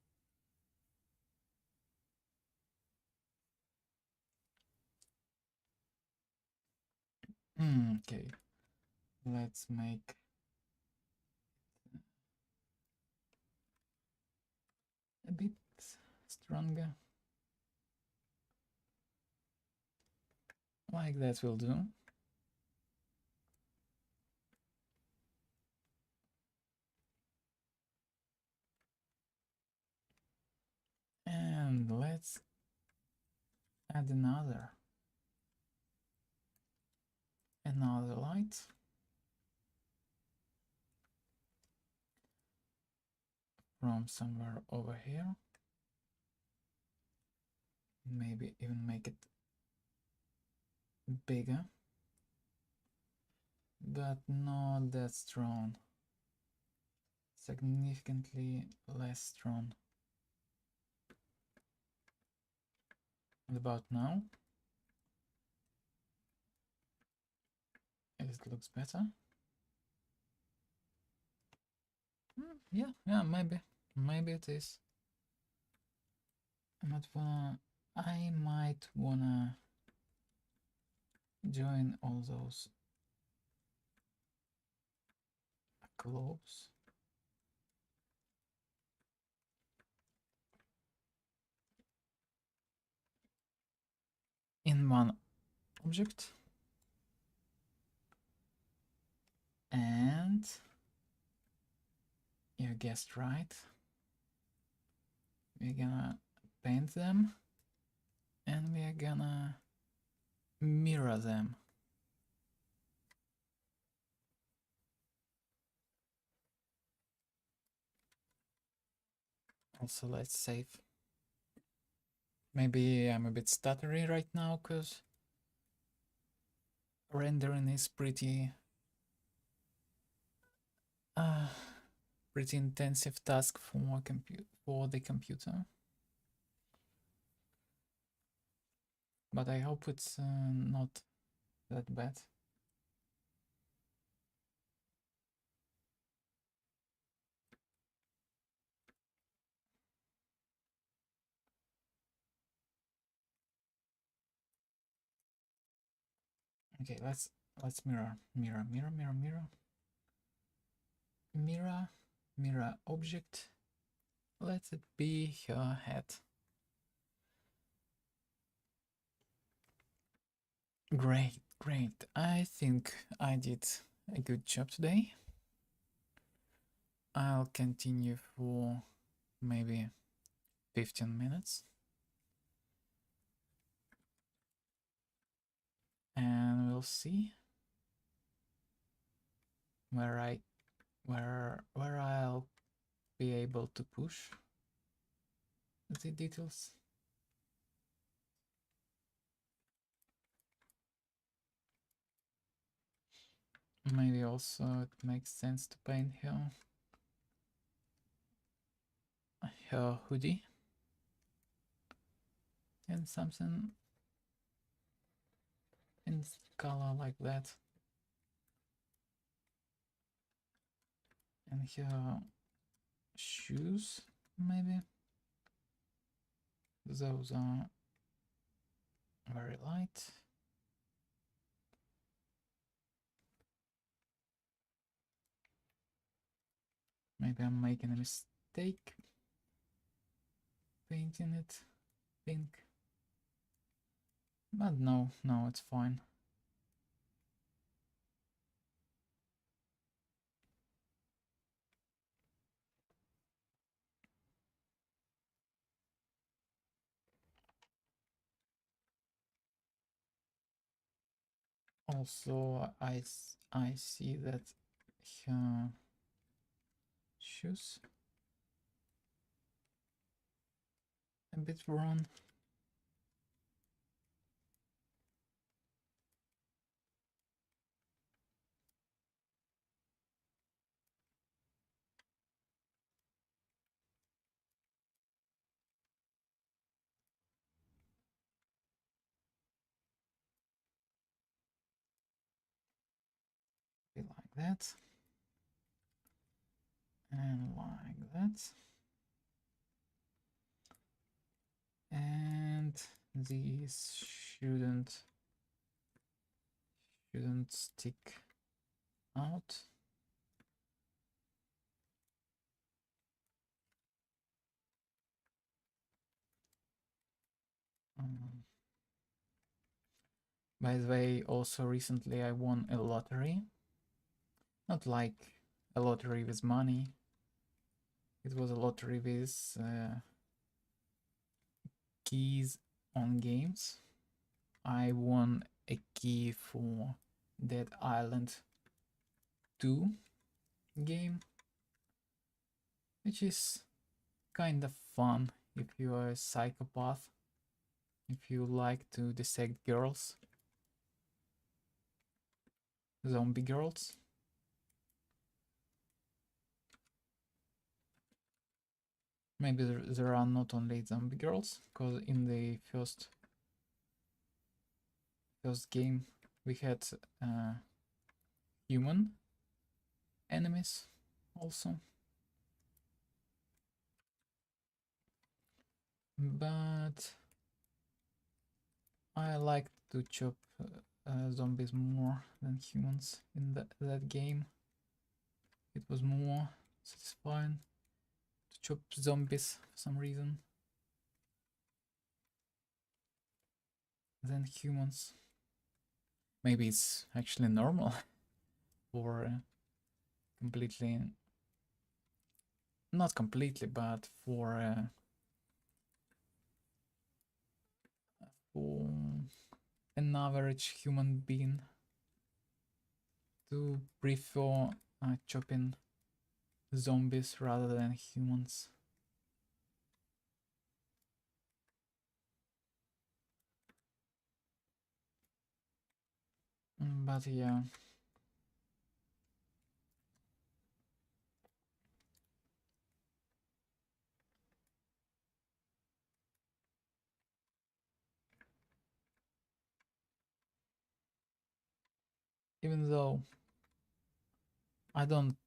A: Okay, let's make a bit stronger. Like that will do. And let's add another light. From somewhere over here. Maybe even make it bigger, but not that strong. Significantly less strong. What about now? It looks better. Yeah, maybe it is. I might wanna join all those globes. In one object. And you guessed right. We're gonna paint them and we're gonna mirror them. Also, let's save. Maybe I'm a bit stuttery right now because rendering is pretty intensive task for the computer. But I hope it's not that bad. Okay, let's mirror object. Let it be her head. Great. I think I did a good job today. I'll continue for maybe 15 minutes. And we'll see where I'll be able to push the details. Maybe also it makes sense to paint her hoodie and something in color like that. And her shoes, maybe. Those are very light. Maybe I'm making a mistake painting it pink. But no, it's fine. Also, I see that her shoes a bit worn. Be like that. And like that. And these shouldn't stick out. By the way, also recently I won a lottery. Not like a lottery with money. It was a lottery with keys on games. I won a key for Dead Island 2 game, which is kind of fun if you are a psychopath, if you like to dissect girls, zombie girls. Maybe there are not only zombie girls, because in the first game we had human enemies also. But I like to chop zombies more than humans in that game. It was more satisfying to chop zombies for some reason than humans. Maybe it's actually normal for completely, not completely, but for an average human being to prefer chopping zombies rather than humans. But yeah. Even though I don't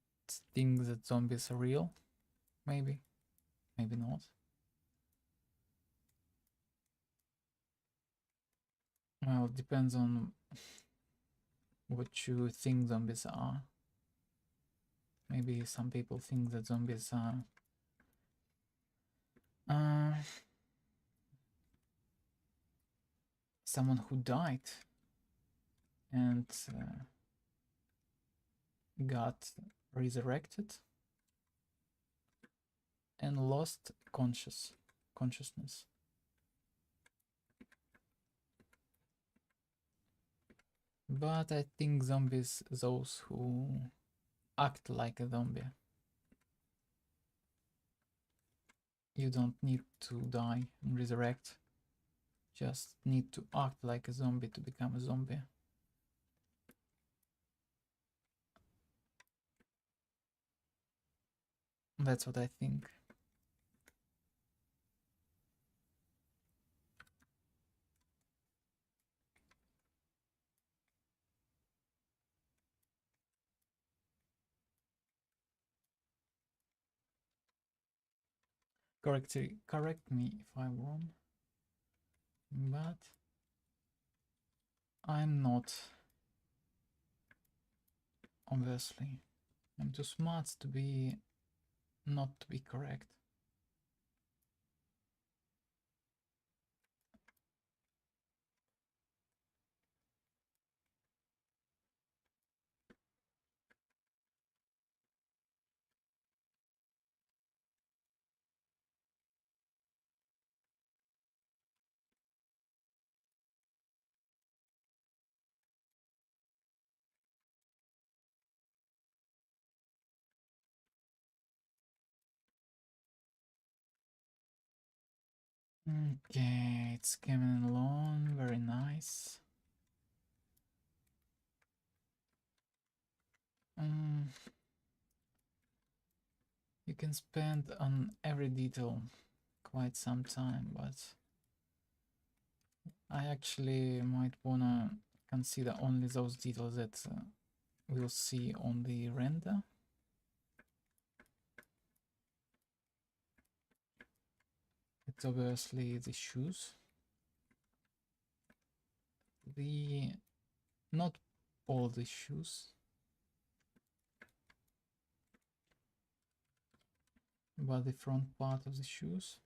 A: think that zombies are real, maybe not. Well, it depends on what you think zombies are. Maybe some people think that zombies are someone who died and got resurrected and lost consciousness. But I think zombies, those who act like a zombie. You don't need to die and resurrect. Just need to act like a zombie to become a zombie. That's what I think. Correct me if I'm wrong, but I'm not. Obviously, I'm too smart to be not to be correct. Okay, it's coming along, very nice. You can spend on every detail quite some time, but I actually might wanna consider only those details that we'll see on the render. It's obviously the shoes. Not all the shoes, but the front part of the shoes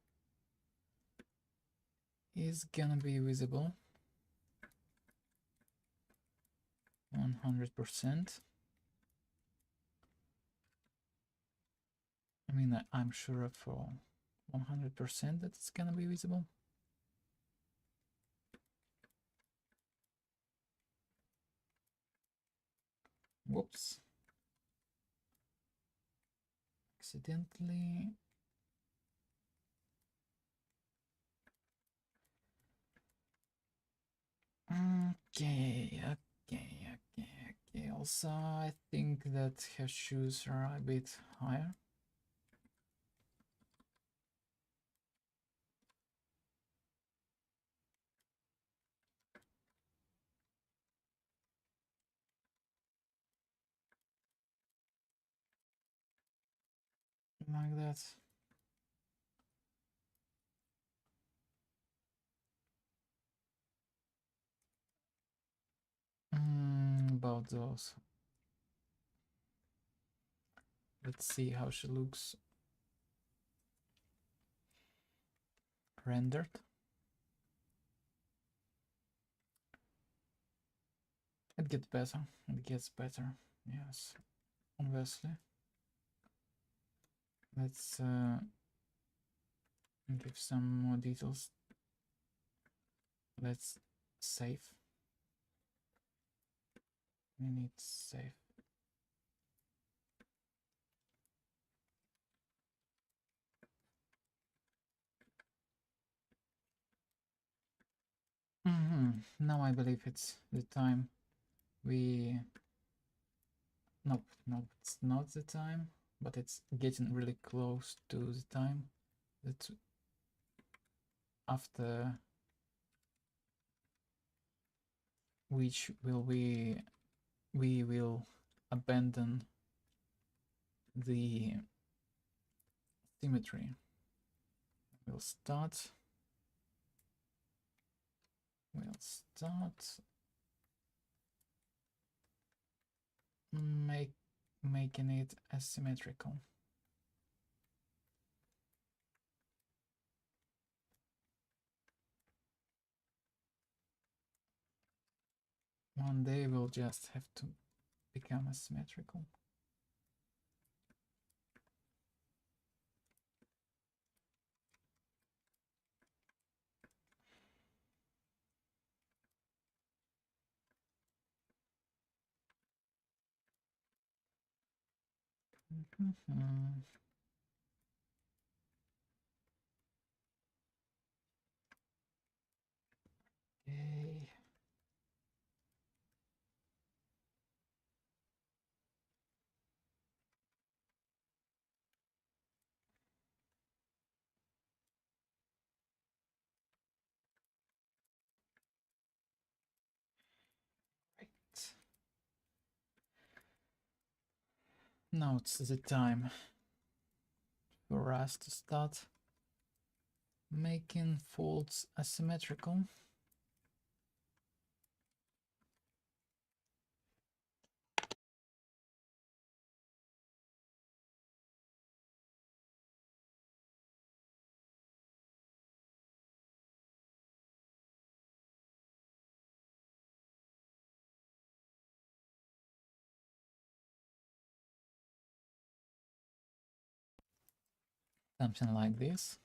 A: is gonna be visible 100%. I mean, I'm sure for 100% that it's gonna be visible. Whoops. Accidentally. Okay. Also, I think that her shoes are a bit higher. Like that. About those. Let's see how she looks rendered. It gets better. It gets better. Yes, obviously. Let's give some more details. Let's save. We need save. Now I believe it's the time we... Nope, it's not the time, but it's getting really close to the time that after which we will abandon the symmetry. We'll start making it asymmetrical. One day we'll just have to become asymmetrical. Okay. Now it's the time for us to start making folds asymmetrical. Something like this.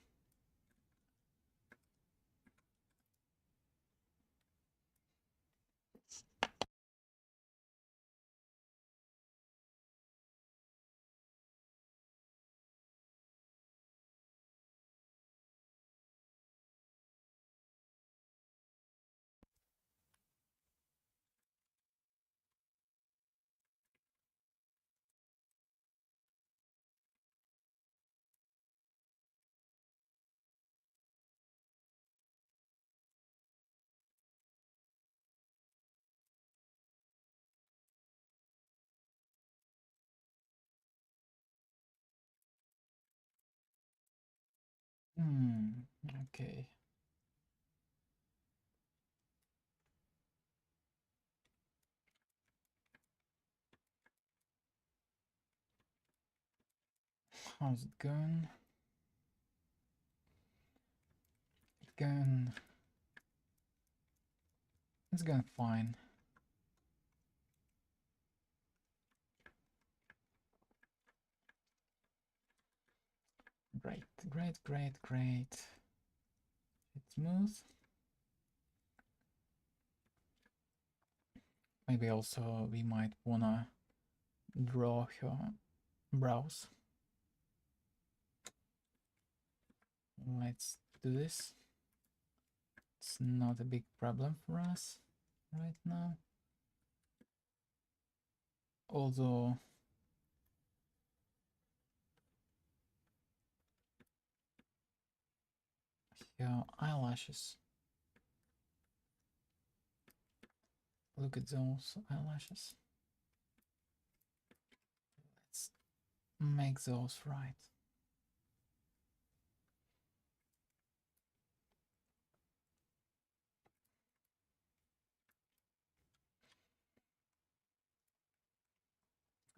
A: Okay. How's it going? It's going fine. Great, great, great, great. It's smooth. Maybe also we might wanna draw her brows. Let's do this. It's not a big problem for us right now. Although her eyelashes. Look at those eyelashes. Let's make those right.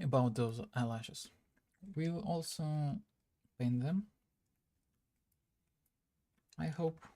A: About those eyelashes, we'll also paint them, I hope.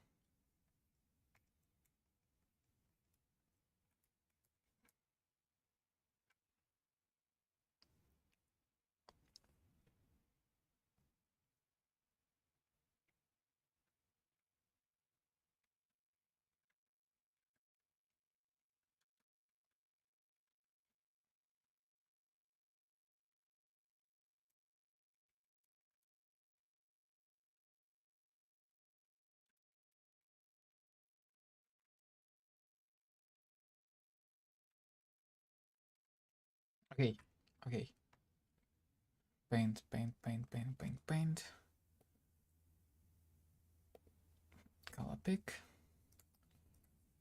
A: Okay, okay. Paint, paint, paint, paint, paint, paint. Color pick.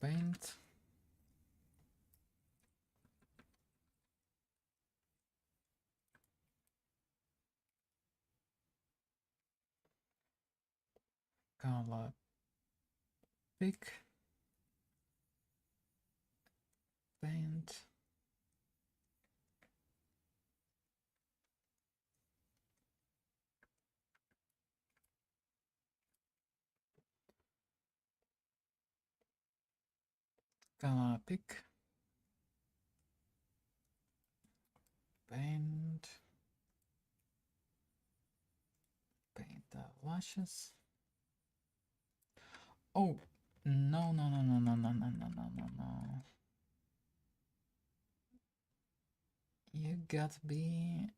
A: Paint. Color pick. Paint. Color pick. Paint. Paint the lashes. Oh, no, no, no, no, no, no, no, no, no, no, no. You gotta be...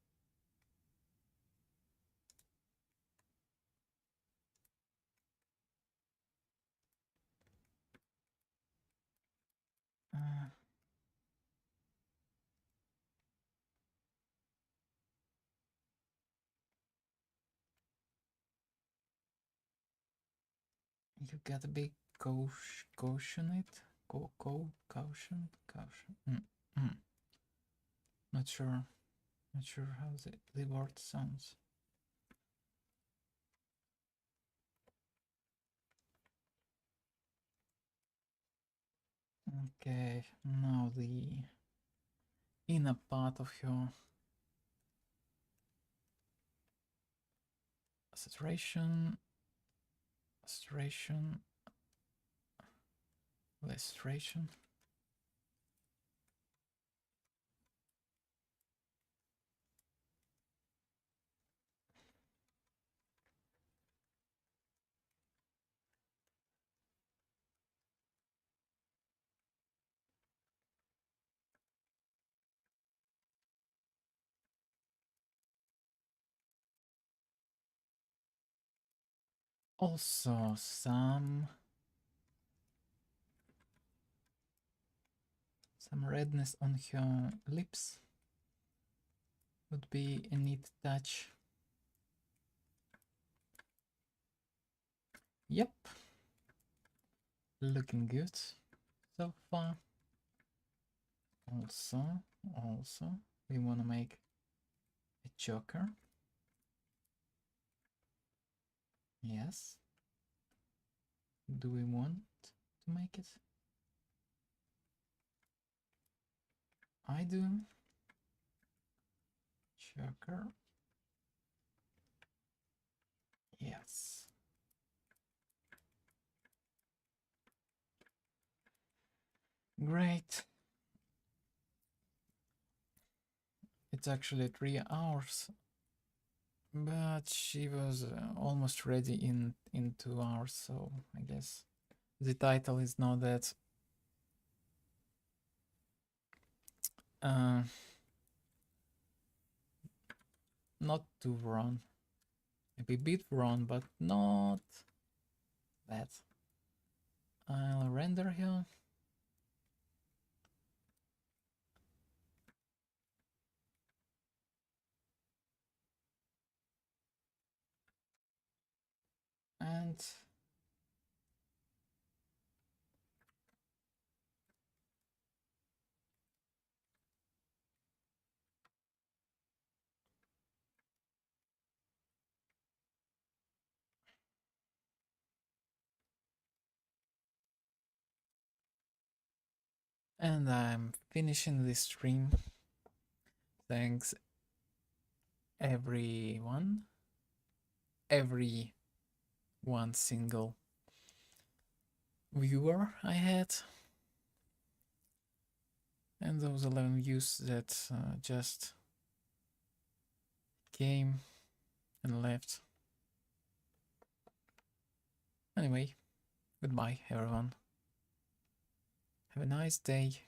A: you gotta be caution it. Caution. Not sure. Not sure how the word sounds. Okay, now the inner part of your saturation, saturation, less saturation. Also some redness on her lips would be a neat touch. Yep, looking good so far. Also, we want to make a choker. Yes. Do we want to make it? I do. Choker. Yes. Great. It's actually 3 hours, but she was almost ready in 2 hours, so I guess the title is not that not too wrong. Maybe a bit wrong, but not bad. I'll render here. And I'm finishing this stream. Thanks everyone. Every one single viewer I had. And those 11 views that just came and left. Anyway, goodbye everyone. Have a nice day.